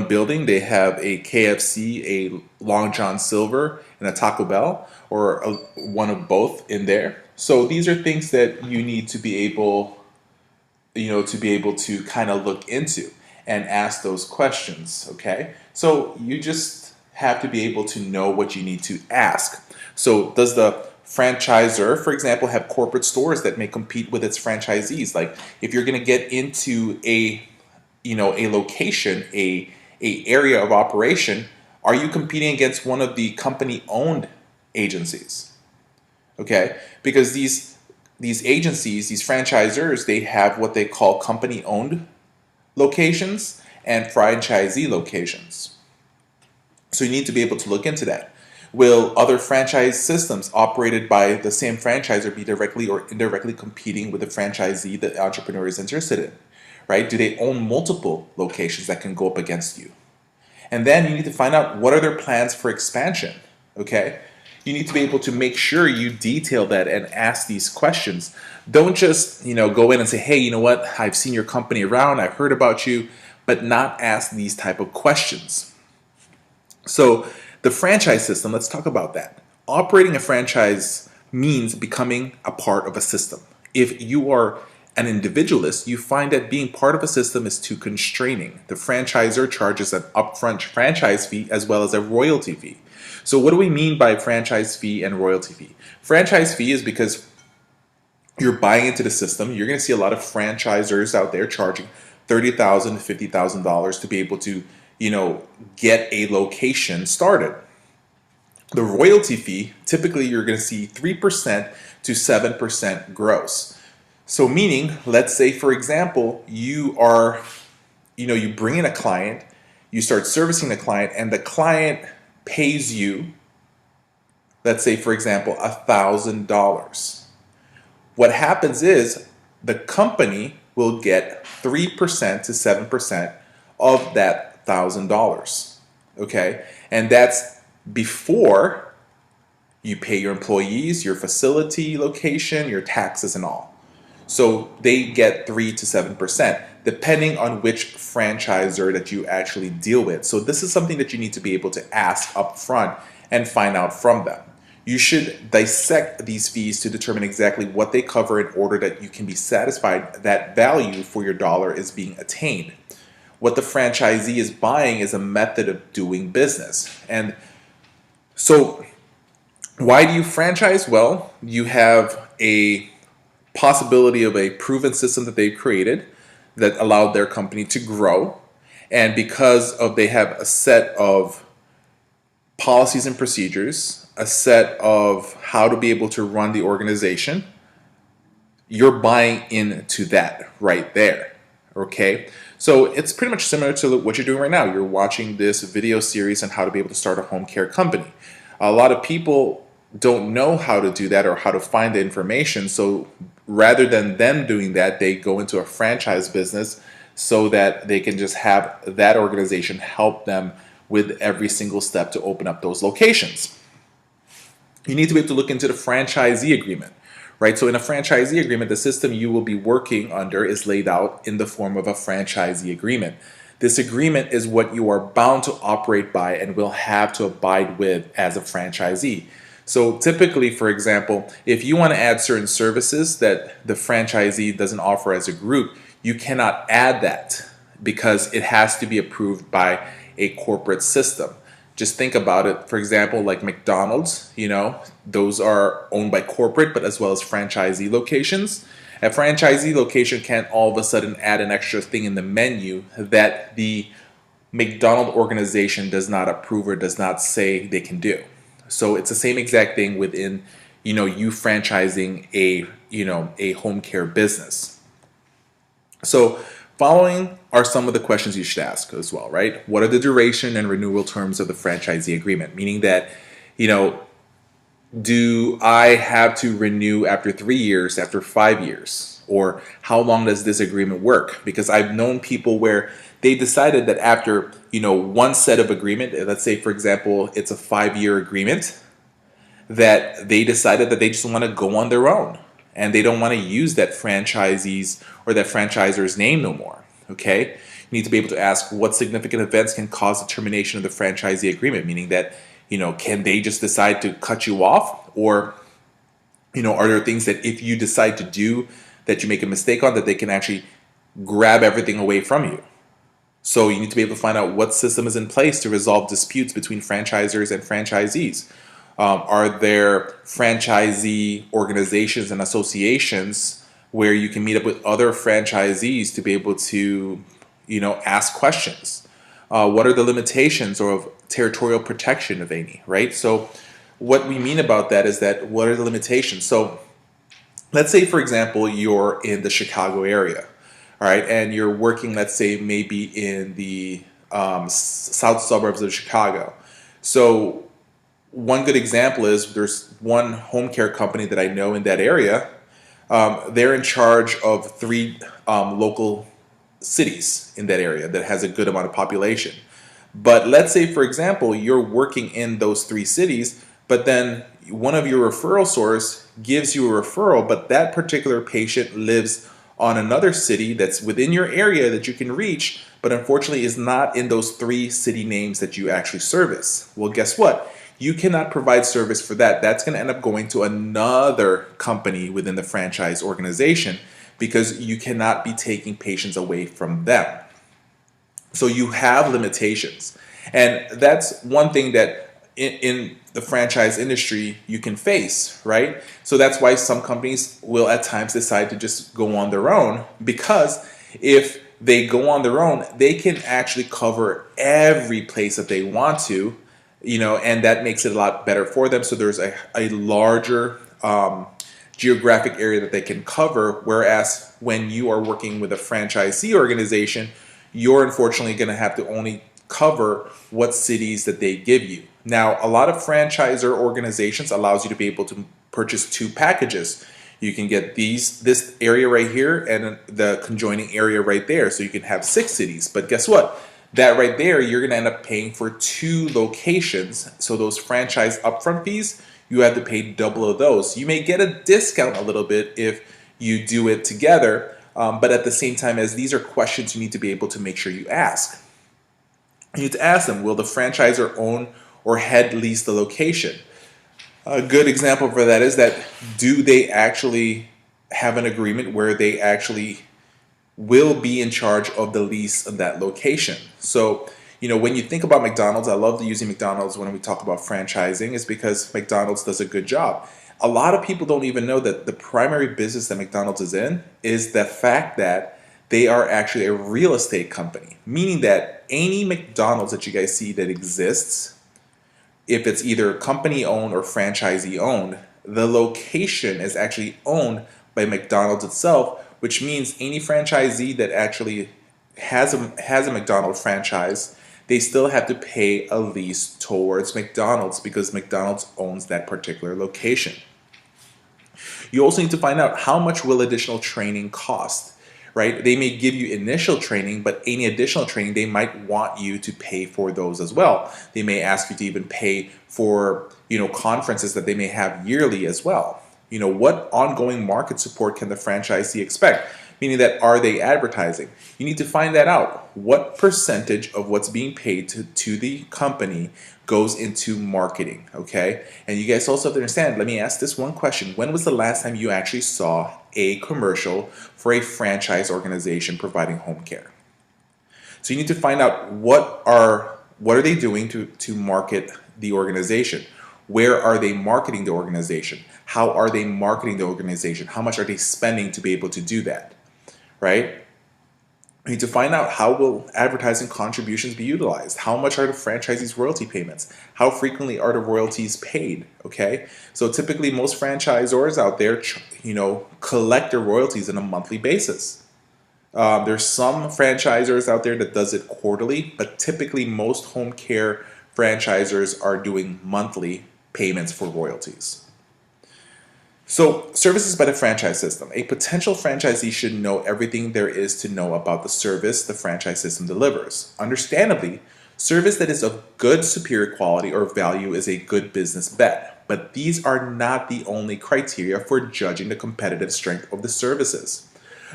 building they have a KFC, a Long John Silver, and a Taco Bell, or one of both in there? So these are things that you need to be able, to kind of look into and ask those questions. Okay, so you just have to be able to know what you need to ask. So does the franchisor, for example, have corporate stores that may compete with its franchisees? Like, if you're going to get into a location, a area of operation, are you competing against one of the company owned agencies? Okay, because these agencies, these franchisors, they have what they call company owned locations and franchisee locations. So you need to be able to look into that. Will other franchise systems operated by the same franchisor be directly or indirectly competing with the franchisee the entrepreneur is interested in? Right? Do they own multiple locations that can go up against you? And then you need to find out, what are their plans for expansion? Okay? You need to be able to make sure you detail that and ask these questions. Don't just, go in and say, hey, you know what? I've seen your company around, I've heard about you, but not ask these type of questions. So the franchise system, let's talk about that. Operating a franchise means becoming a part of a system. If you are an individualist, you find that being part of a system is too constraining. The franchisor charges an upfront franchise fee as well as a royalty fee. So what do we mean by franchise fee and royalty fee? Franchise fee is because you're buying into the system. You're going to see a lot of franchisors out there charging $30,000 to $50,000 to be able to, get a location started. The royalty fee, typically you're going to see 3% to 7% gross. So meaning, let's say, for example, you bring in a client, you start servicing the client, and the client pays you, let's say, for example, $1,000. What happens is the company will get 3% to 7% of that $1,000. Okay? And that's before you pay your employees, your facility location, your taxes, and all. So they get 3 to 7%, depending on which franchisor that you actually deal with. So this is something that you need to be able to ask up front and find out from them. You should dissect these fees to determine exactly what they cover in order that you can be satisfied that value for your dollar is being attained. What the franchisee is buying is a method of doing business. And so why do you franchise? Well, you have a possibility of a proven system that they've created that allowed their company to grow. And because of they have a set of policies and procedures, a set of how to be able to run the organization, you're buying into that right there. Okay, so it's pretty much similar to what you're doing right now. You're watching this video series on how to be able to start a home care company. A lot of people don't know how to do that or how to find the information. So rather than them doing that, they go into a franchise business so that they can just have that organization help them with every single step to open up those locations. You need to be able to look into the franchisee agreement, right? So in a franchisee agreement, the system you will be working under is laid out in the form of a franchisee agreement. This agreement is what you are bound to operate by and will have to abide with as a franchisee. So typically, for example, if you want to add certain services that the franchisee doesn't offer as a group, you cannot add that because it has to be approved by a corporate system. Just think about it. For example, like McDonald's, those are owned by corporate, but as well as franchisee locations. A franchisee location can't all of a sudden add an extra thing in the menu that the McDonald organization does not approve or does not say they can do. So it's the same exact thing within, you franchising a home care business. So following are some of the questions you should ask as well, right? What are the duration and renewal terms of the franchisee agreement? Meaning that, Do I have to renew after 3 years, after 5 years? Or how long does this agreement work? Because I've known people where they decided that after, one set of agreement, let's say, for example, it's a 5-year agreement, that they decided that they just want to go on their own and they don't want to use that franchisee's or that franchisor's name no more. Okay, you need to be able to ask what significant events can cause the termination of the franchisee agreement, meaning that, can they just decide to cut you off, or, are there things that if you decide to do that you make a mistake on, that they can actually grab everything away from you? So you need to be able to find out what system is in place to resolve disputes between franchisors and franchisees. Are there franchisee organizations and associations where you can meet up with other franchisees to be able to, ask questions? What are the limitations or of territorial protection, of any, right? So what we mean about that is that what are the limitations? So let's say, for example, you're in the Chicago area, all right, and you're working, let's say, maybe in the south suburbs of Chicago. So one good example is there's one home care company that I know in that area. They're in charge of three local cities in that area that has a good amount of population. But let's say, for example, you're working in those three cities, but then one of your referral source gives you a referral, but that particular patient lives on another city that's within your area that you can reach, but unfortunately is not in those three city names that you actually service. Well, guess what? You cannot provide service for that. That's going to end up going to another company within the franchise organization, because you cannot be taking patients away from them. So you have limitations. And that's one thing that in the franchise industry you can face, right? So that's why some companies will at times decide to just go on their own, because if they go on their own, they can actually cover every place that they want to, and that makes it a lot better for them. So there's a larger geographic area that they can cover. Whereas when you are working with a franchisee organization, you're unfortunately going to have to only cover what cities that they give you. Now, a lot of franchisor organizations allows you to be able to purchase two packages. You can get this area right here and the conjoining area right there. So you can have 6 cities. But guess what? That right there, you're going to end up paying for 2 locations. So those franchise upfront fees, you have to pay double of those. You may get a discount a little bit if you do it together, but at the same time, as these are questions you need to be able to make sure you ask. You need to ask them, will the franchisor own or head lease the location? A good example for that is that, do they actually have an agreement where they actually will be in charge of the lease of that location? So, when you think about McDonald's, I love using McDonald's when we talk about franchising, is because McDonald's does a good job. A lot of people don't even know that the primary business that McDonald's is in is the fact that they are actually a real estate company, meaning that any McDonald's that you guys see that exists, if it's either company owned or franchisee owned, the location is actually owned by McDonald's itself, which means any franchisee that actually has a McDonald's franchise, they still have to pay a lease towards McDonald's, because McDonald's owns that particular location. You also need to find out how much will additional training cost, right? They may give you initial training, but any additional training, they might want you to pay for those as well. They may ask you to even pay for, conferences that they may have yearly as well. What ongoing market support can the franchisee expect? Meaning that, are they advertising? You need to find that out. What percentage of what's being paid to the company goes into marketing, okay? And you guys also have to understand, let me ask this one question. When was the last time you actually saw a commercial for a franchise organization providing home care? So you need to find out what are they doing to market the organization? Where are they marketing the organization? How are they marketing the organization? How much are they spending to be able to do that? Right? We need to find out, how will advertising contributions be utilized? How much are the franchisees' royalty payments? How frequently are the royalties paid? Okay, so typically most franchisors out there, collect their royalties on a monthly basis. There's some franchisors out there that does it quarterly, but typically most home care franchisors are doing monthly payments for royalties. So, services by the franchise system. A potential franchisee should know everything there is to know about the service the franchise system delivers. Understandably, service that is of good superior quality or value is a good business bet, but these are not the only criteria for judging the competitive strength of the services.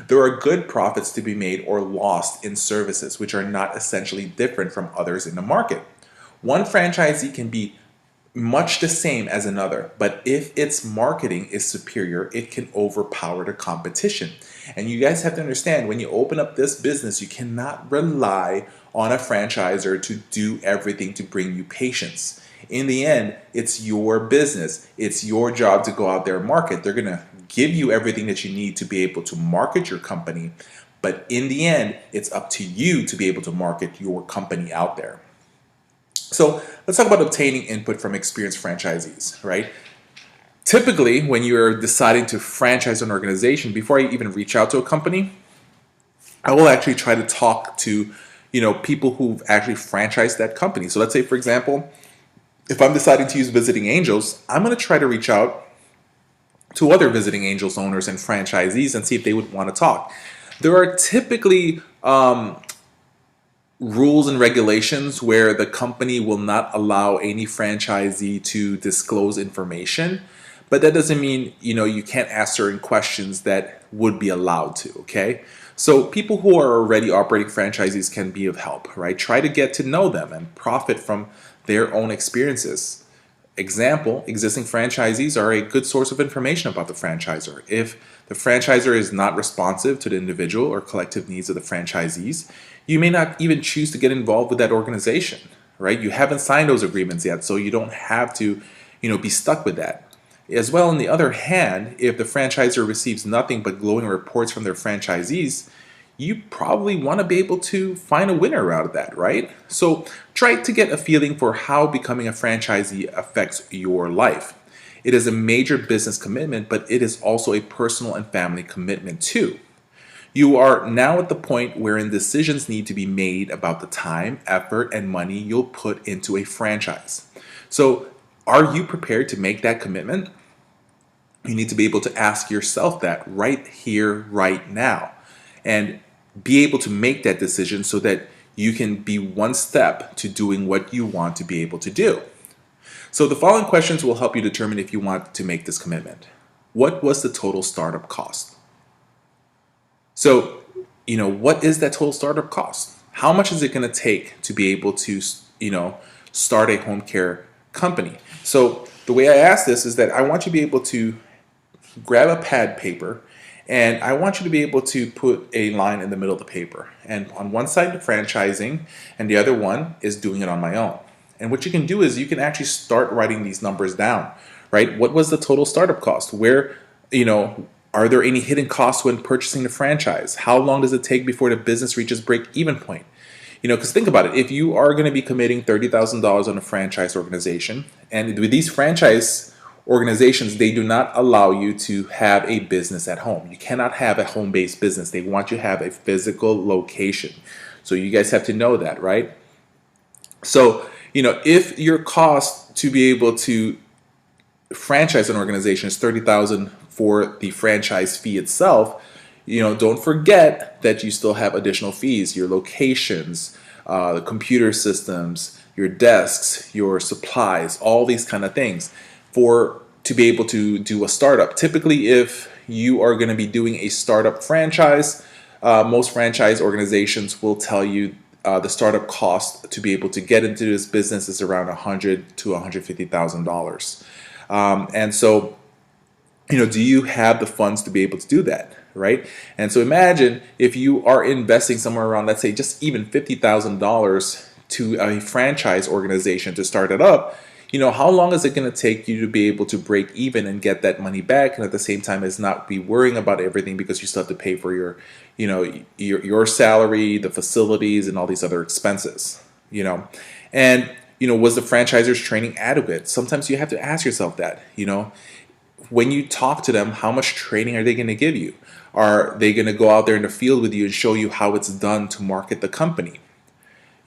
There are good profits to be made or lost in services which are not essentially different from others in the market. One franchisee can be much the same as another, but if its marketing is superior, it can overpower the competition. And you guys have to understand, when you open up this business, you cannot rely on a franchisor to do everything to bring you patients. In the end, it's your business. It's your job to go out there and market. They're going to give you everything that you need to be able to market your company, but in the end, it's up to you to be able to market your company out there. So let's talk about obtaining input from experienced franchisees, right? Typically, when you're deciding to franchise an organization, before I even reach out to a company, I will actually try to talk to, people who've actually franchised that company. So let's say, for example, if I'm deciding to use Visiting Angels, I'm going to try to reach out to other Visiting Angels owners and franchisees and see if they would want to talk. There are typically rules and regulations where the company will not allow any franchisee to disclose information, but that doesn't mean you can't ask certain questions that would be allowed to. Okay, so people who are already operating franchisees can be of help, right? Try to get to know them and profit from their own experiences. Example, existing franchisees are a good source of information about the franchisor. If the franchisor is not responsive to the individual or collective needs of the franchisees, you may not even choose to get involved with that organization, right? You haven't signed those agreements yet, so you don't have to, be stuck with that. As well, on the other hand, if the franchisor receives nothing but glowing reports from their franchisees, you probably want to be able to find a winner out of that, right? So try to get a feeling for how becoming a franchisee affects your life. It is a major business commitment, but it is also a personal and family commitment too. You are now at the point wherein decisions need to be made about the time, effort, and money you'll put into a franchise. So are you prepared to make that commitment? You need to be able to ask yourself that right here, right now, and be able to make that decision so that you can be one step to doing what you want to be able to do. So the following questions will help you determine if you want to make this commitment. What was the total startup cost? So, what is that total startup cost? How much is it going to take to be able to, start a home care company? So the way I ask this is that I want you to be able to grab a pad paper, and I want you to be able to put a line in the middle of the paper. And on one side, franchising, and the other one is doing it on my own. And what you can do is you can actually start writing these numbers down, right? What was the total startup cost? Where, are there any hidden costs when purchasing the franchise? How long does it take before the business reaches break-even point? Because think about it. If you are going to be committing $30,000 on a franchise organization, and with these franchise organizations, they do not allow you to have a business at home. You cannot have a home-based business. They want you to have a physical location. So you guys have to know that, right? So, if your cost to be able to franchise an organization is $30,000 for the franchise fee itself, don't forget that you still have additional fees, your locations, the computer systems, your desks, your supplies, all these kind of things to be able to do a startup. Typically, if you are going to be doing a startup franchise, most franchise organizations will tell you the startup cost to be able to get into this business is around $100,000 to $150,000. And so, do you have the funds to be able to do that, right? And so imagine if you are investing somewhere around, let's say, just even $50,000 to a franchise organization to start it up. How long is it going to take you to be able to break even and get that money back, and at the same time is not be worrying about everything because you still have to pay for your salary, the facilities, and all these other expenses, And was the franchisor's training adequate? Sometimes you have to ask yourself that, when you talk to them, how much training are they going to give you? Are they going to go out there in the field with you and show you how it's done to market the company?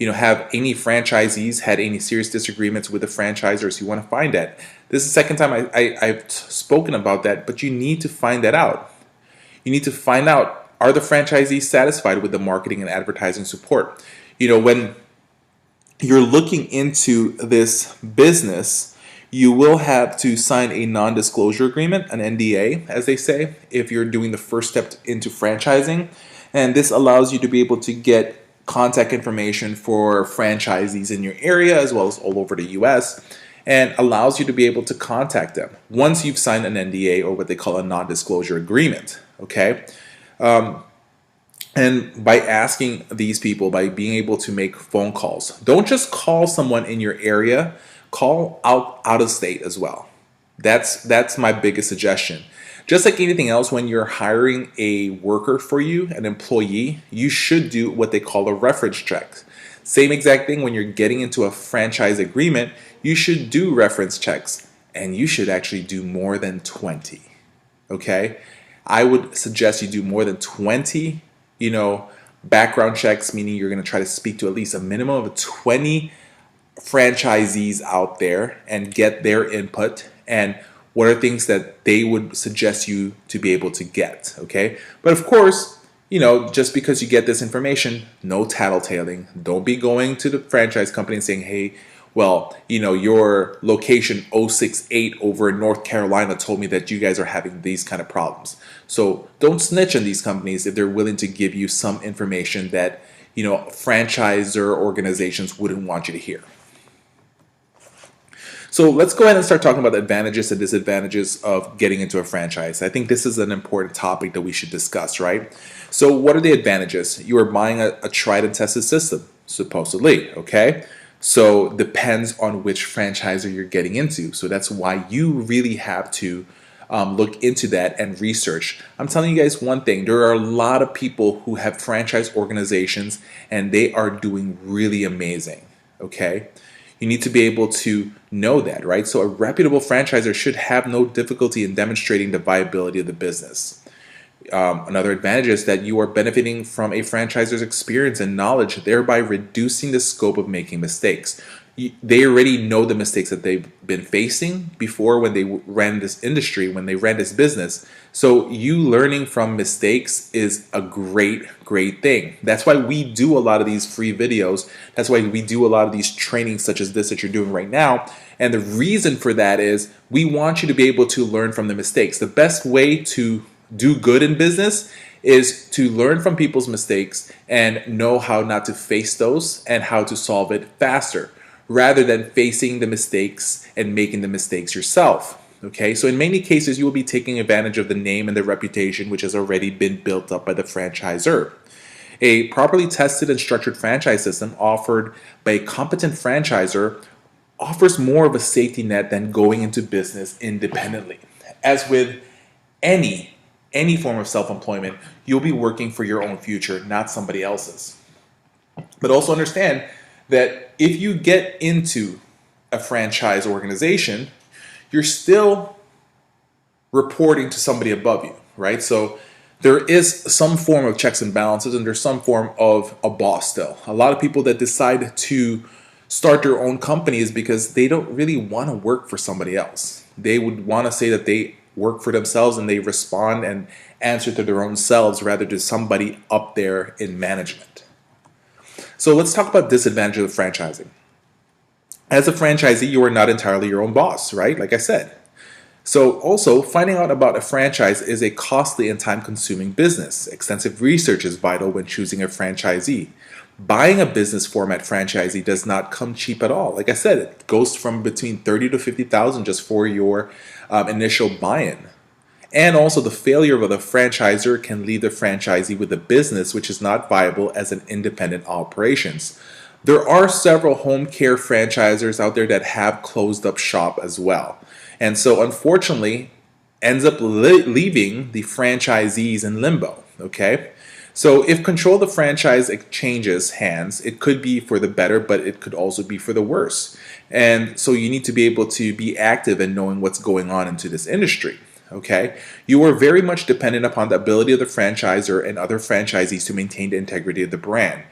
have any franchisees had any serious disagreements with the franchisors? You want to find that. This is the second time I've spoken about that, but you need to find that out. You need to find out, are the franchisees satisfied with the marketing and advertising support? When you're looking into this business, you will have to sign a non-disclosure agreement, an NDA, as they say, if you're doing the first step into franchising. And this allows you to be able to get contact information for franchisees in your area as well as all over the US, and allows you to be able to contact them once you've signed an NDA, or what they call a non-disclosure agreement. Okay. And by asking these people, by being able to make phone calls, don't just call someone in your area, call out of state as well. That's my biggest suggestion. Just like anything else, when you're hiring a worker for you, an employee, you should do what they call a reference check. Same exact thing when you're getting into a franchise agreement, you should do reference checks, and you should actually do more than 20. Okay? I would suggest you do more than 20 background checks, meaning you're going to try to speak to at least a minimum of 20 franchisees out there and get their input and what are things that they would suggest you to be able to get. Okay. But of course, just because you get this information, no tattletaling. Don't be going to the franchise company and saying, hey, well, your location 068 over in North Carolina told me that you guys are having these kind of problems. So don't snitch on these companies if they're willing to give you some information that, franchisor organizations wouldn't want you to hear. So let's go ahead and start talking about the advantages and disadvantages of getting into a franchise. I think this is an important topic that we should discuss, right? So what are the advantages? You are buying a tried and tested system, supposedly, okay? So depends on which franchisor you're getting into. So that's why you really have to look into that and research. I'm telling you guys one thing, there are a lot of people who have franchise organizations and they are doing really amazing, okay? You need to be able to know that, right? So a reputable franchisor should have no difficulty in demonstrating the viability of the business. Another advantage is that you are benefiting from a franchisor's experience and knowledge, thereby reducing the scope of making mistakes. They already know the mistakes that they've been facing before when they ran this industry, when they ran this business. So you learning from mistakes is a great thing. That's why we do a lot of these free videos. That's why we do a lot of these trainings such as this that you're doing right now. And the reason for that is we want you to be able to learn from the mistakes. The best way to do good in business is to learn from people's mistakes and know how not to face those and how to solve it faster, rather than facing the mistakes and making the mistakes yourself. Okay, so in many cases, you will be taking advantage of the name and the reputation which has already been built up by the franchisor. A properly tested and structured franchise system offered by a competent franchisor offers more of a safety net than going into business independently. As with any form of self-employment, you'll be working for your own future, not somebody else's. But also understand that if you get into a franchise organization, you're still reporting to somebody above you, right? So there is some form of checks and balances, and there's some form of a boss still. A lot of people that decide to start their own company is because they don't really want to work for somebody else. They would want to say that they work for themselves and they respond and answer to their own selves rather than somebody up there in management. So let's talk about disadvantages of franchising. As a franchisee, you are not entirely your own boss, right? Like I said. So also, finding out about a franchise is a costly and time-consuming business. Extensive research is vital when choosing a franchisee. Buying a business format franchisee does not come cheap at all. Like I said, it goes from between $30,000 to $50,000 just for your initial buy-in. And also, the failure of the franchisor can leave the franchisee with a business which is not viable as an independent operations. There are several home care franchisors out there that have closed up shop as well. And so, unfortunately, ends up leaving the franchisees in limbo, okay? So if control of the franchise changes hands, it could be for the better, but it could also be for the worse. And so you need to be able to be active in knowing what's going on into this industry. Okay, you are very much dependent upon the ability of the franchisor and other franchisees to maintain the integrity of the brand.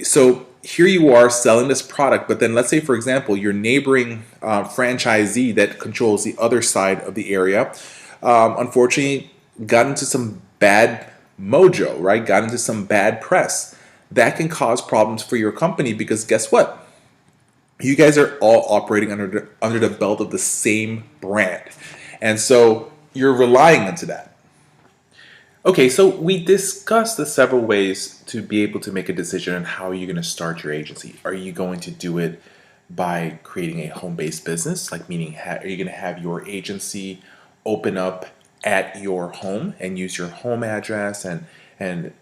So here you are selling this product, but then let's say, for example, your neighboring franchisee that controls the other side of the area, unfortunately, got into some bad mojo, right? Got into some bad press. That can cause problems for your company because guess what? You guys are all operating under the belt of the same brand, and so you're relying into that. Okay, so we discussed the several ways to be able to make a decision on how you're going to start your agency. Are you going to do it by creating a home-based business, like meaning are you going to have your agency open up at your home and use your home address and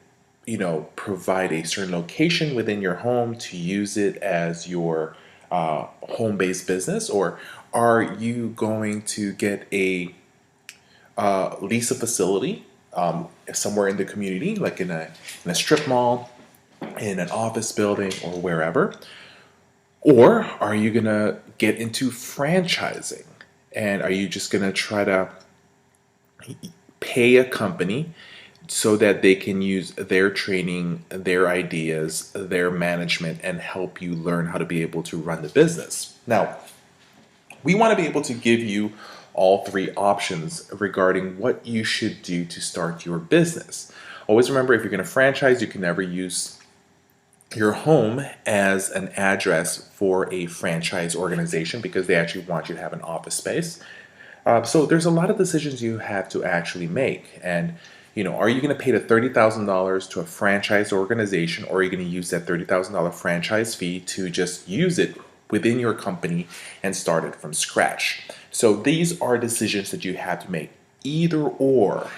provide a certain location within your home to use it as your home-based business, or are you going to get a lease a facility somewhere in the community, like in a strip mall, in an office building, or wherever? Or are you going to get into franchising? And are you just going to try to pay a company so that they can use their training, their ideas, their management, and help you learn how to be able to run the business? Now, we want to be able to give you all three options regarding what you should do to start your business. Always remember, if you're going to franchise, you can never use your home as an address for a franchise organization because they actually want you to have an office space. So there's a lot of decisions you have to actually make. And, are you going to pay the $30,000 to a franchise organization, or are you going to use that $30,000 franchise fee to just use it within your company and start it from scratch? So these are decisions that you have to make. Either or.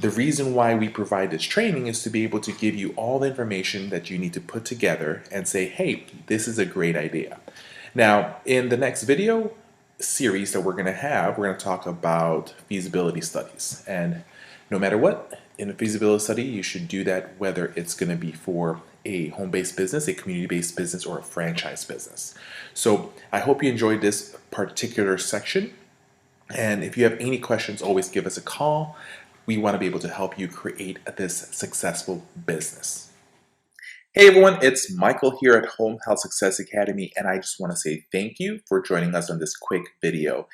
The reason why we provide this training is to be able to give you all the information that you need to put together and say, hey, this is a great idea. Now, in the next video series that we're going to talk about feasibility studies. And no matter what, in a feasibility study, you should do that whether it's going to be for a home-based business, a community-based business, or a franchise business. So I hope you enjoyed this particular section. And if you have any questions, always give us a call. We want to be able to help you create this successful business. Hey everyone, it's Michael here at Home Health Success Academy, and I just want to say thank you for joining us on this quick video.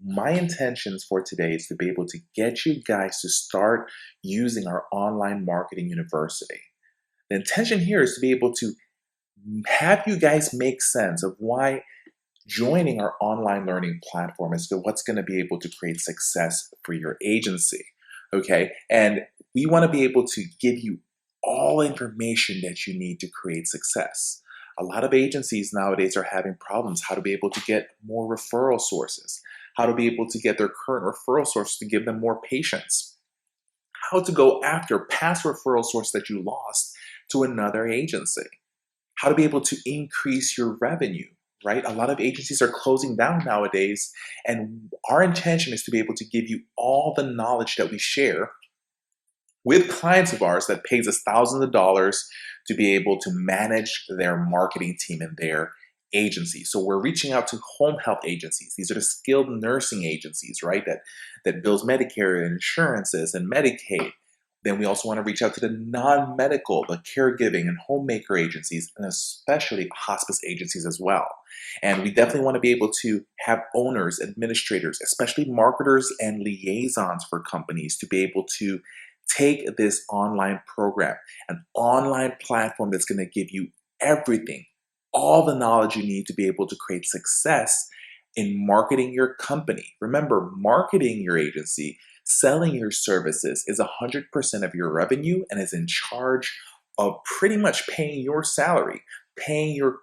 My intentions for today is to be able to get you guys to start using our online marketing university. The intention here is to be able to have you guys make sense of why joining our online learning platform is what's going to be able to create success for your agency. Okay, and we want to be able to give you all information that you need to create success. A lot of agencies nowadays are having problems how to be able to get more referral sources, how to be able to get their current referral source to give them more patients, how to go after past referral source that you lost to another agency, how to be able to increase your revenue, right? A lot of agencies are closing down nowadays, and our intention is to be able to give you all the knowledge that we share with clients of ours that pays us thousands of dollars to be able to manage their marketing team and their agency. So we're reaching out to home health agencies. These are the skilled nursing agencies, right? That bills Medicare and insurances and Medicaid. Then we also want to reach out to the non-medical, the caregiving and homemaker agencies, and especially hospice agencies as well. And we definitely want to be able to have owners, administrators, especially marketers and liaisons for companies to be able to take this online program, an online platform that's going to give you everything, all the knowledge you need to be able to create success in marketing your company. Remember, marketing your agency, selling your services is 100% of your revenue and is in charge of pretty much paying your salary, paying your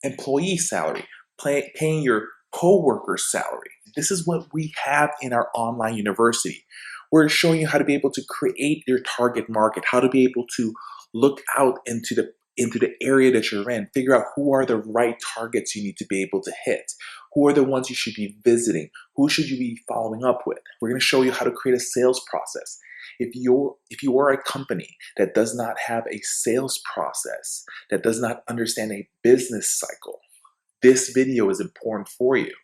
employee salary, paying your co-worker's salary. This is what we have in our online university. We're showing you how to be able to create your target market, how to be able to look out into the area that you're in, figure out who are the right targets you need to be able to hit, who are the ones you should be visiting, who should you be following up with. We're going to show you how to create a sales process. If you are a company that does not have a sales process, that does not understand a business cycle, this video is important for you,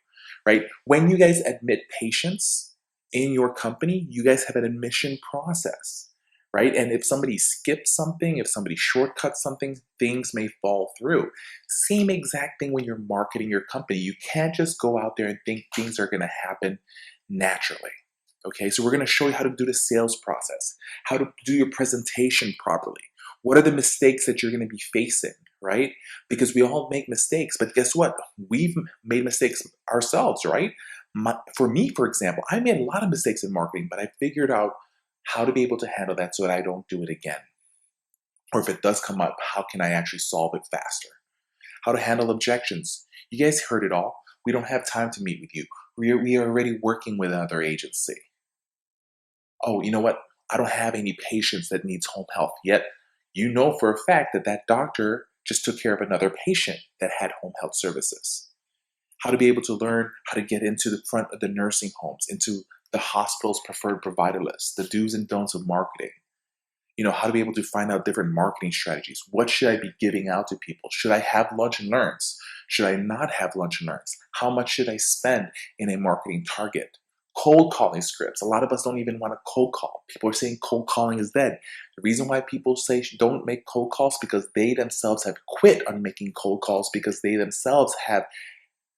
right? When you guys admit patients in your company, you guys have an admission process, right? And if somebody skips something, if somebody shortcuts something, things may fall through. Same exact thing when you're marketing your company. You can't just go out there and think things are going to happen naturally. Okay, so we're going to show you how to do the sales process, how to do your presentation properly. What are the mistakes that you're going to be facing, right? Because we all make mistakes, but guess what? We've made mistakes ourselves, right? For me, for example, I made a lot of mistakes in marketing, but I figured out how to be able to handle that so that I don't do it again. Or if it does come up, how can I actually solve it faster? How to handle objections. You guys heard it all. We don't have time to meet with you. We are already working with another agency. Oh, you know what? I don't have any patients that needs home health yet. You know for a fact that that doctor just took care of another patient that had home health services. How to be able to learn how to get into the front of the nursing homes, into the hospital's preferred provider list, the do's and don'ts of marketing. You know, how to be able to find out different marketing strategies. What should I be giving out to people? Should I have lunch and learns? Should I not have lunch and learns? How much should I spend in a marketing target? Cold calling scripts. A lot of us don't even want to cold call. People are saying cold calling is dead. The reason why people say don't make cold calls because they themselves have quit on making cold calls because they themselves have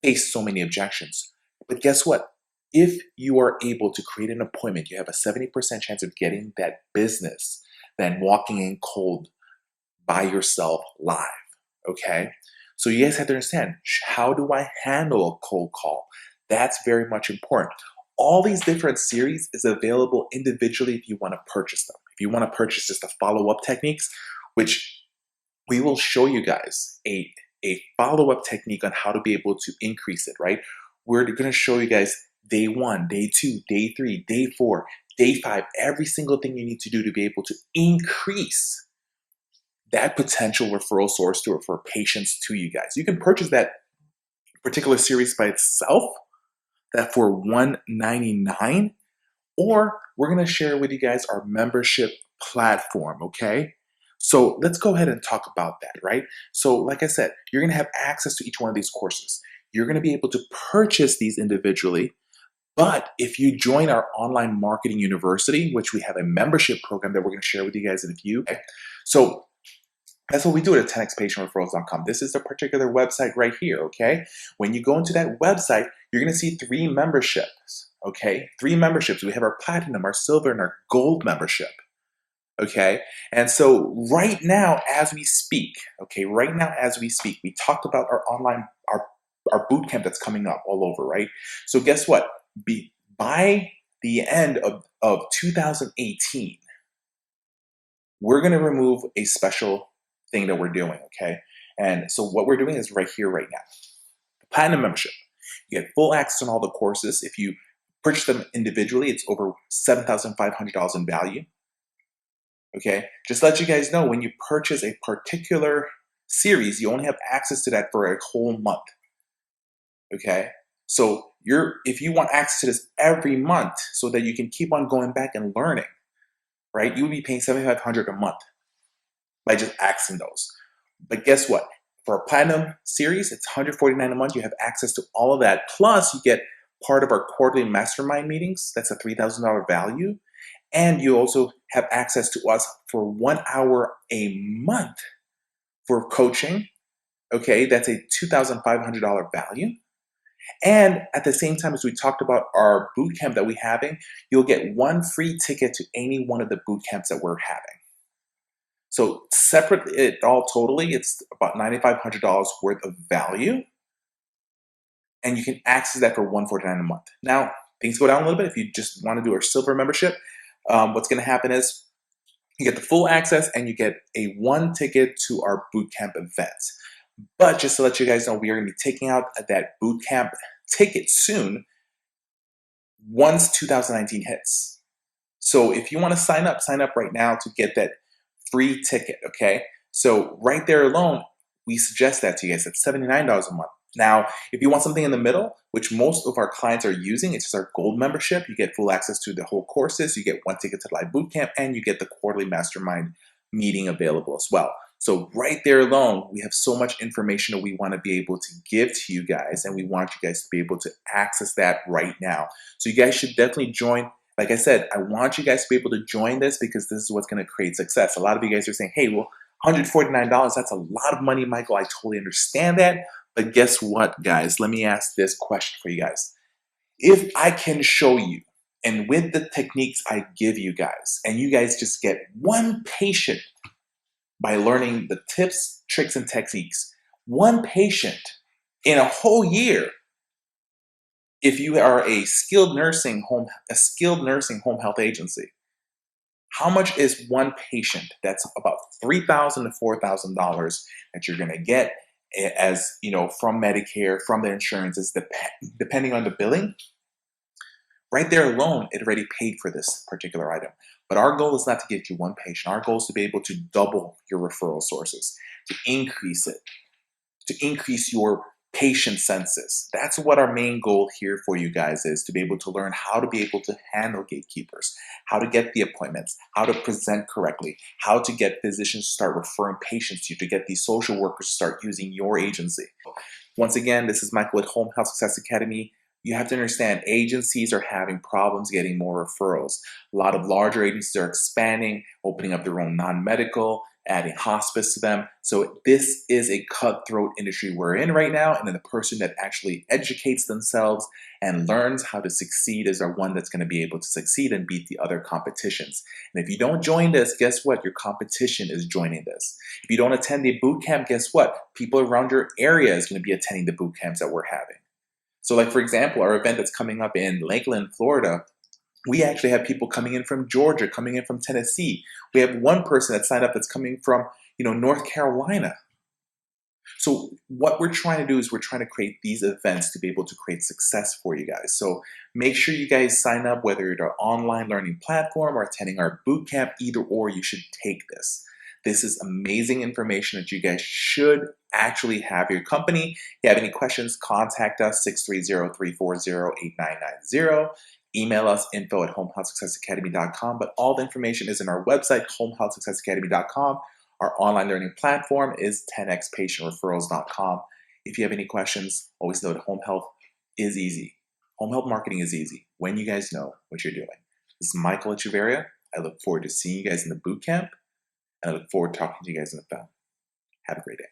faced so many objections. But guess what? If you are able to create an appointment, you have a 70% chance of getting that business than walking in cold by yourself live. Okay? So you guys have to understand, how do I handle a cold call? That's very much important. All these different series is available individually if you want to purchase them. If you want to purchase just the follow-up techniques, which we will show you guys a follow-up technique on how to be able to increase it, right? We're going to show you guys day 1, day 2, day 3, day 4, day 5, every single thing you need to do to be able to increase that potential referral source to refer patients to you guys. You can purchase that particular series by itself, that for $199, or we're going to share with you guys our membership platform, okay? So let's go ahead and talk about that, right? So like I said, you're going to have access to each one of these courses. You're going to be able to purchase these individually, but if you join our online marketing university, which we have a membership program that we're going to share with you guys in a few, okay? So that's what we do at 10xpatientreferrals.com. This is the particular website right here, okay? When you go into that website, you're going to see 3 memberships, okay? 3 memberships. We have our platinum, our silver, and our gold membership, okay? And so right now, as we speak, okay, right now as we speak, we talked about our online, our boot camp that's coming up all over, right? So guess what? By the end of 2018, we're going to remove a special thing that we're doing, okay? And so what we're doing is right here, right now. The Platinum membership. You get full access on all the courses. If you purchase them individually, it's over $7,500 in value, okay? Just to let you guys know, when you purchase a particular series, you only have access to that for a whole month, okay? So if you want access to this every month so that you can keep on going back and learning, right? You would be paying $7,500 a month by just accessing those. But guess what? For a platinum series, it's $149 a month. You have access to all of that. Plus, you get part of our quarterly mastermind meetings. That's a $3,000 value. And you also have access to us for 1 hour a month for coaching. Okay, that's a $2,500 value. And at the same time, as we talked about our boot camp that we're having, you'll get 1 free ticket to any one of the boot camps that we're having. So separate it all totally, it's about $9,500 worth of value. And you can access that for $149 a month. Now, things go down a little bit. If you just want to do our silver membership, what's going to happen is you get the full access and you get a 1 ticket to our bootcamp events. But just to let you guys know, we are going to be taking out that bootcamp ticket soon once 2019 hits. So if you want to sign up right now to get that free ticket, okay? So right there alone, we suggest that to you guys. It's $79 a month. Now, if you want something in the middle, which most of our clients are using, it's just our gold membership. You get full access to the whole courses, you get 1 ticket to live bootcamp, and you get the quarterly mastermind meeting available as well. So right there alone, we have so much information that we want to be able to give to you guys, and we want you guys to be able to access that right now. So you guys should definitely join Like I said, I want you guys to be able to join this because this is what's going to create success. A lot of you guys are saying, hey, well, $149, that's a lot of money, Michael. I totally understand that. But guess what, guys? Let me ask this question for you guys. If I can show you, and with the techniques I give you guys, and you guys just get one patient by learning the tips, tricks, and techniques, one patient in a whole year, if you are a skilled nursing home health agency, how much is one patient? That's about $3,000 to $4,000 that you're going to get as from Medicare, from the insurances, depending on the billing. Right there alone, it already paid for this particular item. But our goal is not to get you one patient. Our goal is to be able to double your referral sources, to increase it, to increase your patient census. That's what our main goal here for you guys is, to be able to learn how to be able to handle gatekeepers, how to get the appointments, how to present correctly, how to get physicians to start referring patients to you, to get these social workers to start using your agency. Once again, this is Michael at Home Health Success Academy. You have to understand agencies are having problems getting more referrals. A lot of larger agencies are expanding, opening up their own non-medical, adding hospice to them. So this is a cutthroat industry we're in right now, and then the person that actually educates themselves and learns how to succeed is our one that's going to be able to succeed and beat the other competitions. And if you don't join this, guess what? Your competition is joining this. If you don't attend the boot camp, guess what? People around your area is going to be attending the boot camps that we're having. So like, for example, our event that's coming up in Lakeland, Florida, we actually have people coming in from Georgia, coming in from Tennessee. We have one person that signed up that's coming from, North Carolina. So what we're trying to do is we're trying to create these events to be able to create success for you guys. So make sure you guys sign up, whether you're an online learning platform or attending our boot camp, either or, you should take this. This is amazing information that you guys should actually have your company. If you have any questions, contact us, 630-340-8990. Email us, info@homehealthsuccessacademy.com. But all the information is in our website, homehealthsuccessacademy.com. Our online learning platform is 10xpatientreferrals.com. If you have any questions, always know that home health is easy. Home health marketing is easy when you guys know what you're doing. This is Michael Echeverria. I look forward to seeing you guys in the boot camp, and I look forward to talking to you guys on the phone. Have a great day.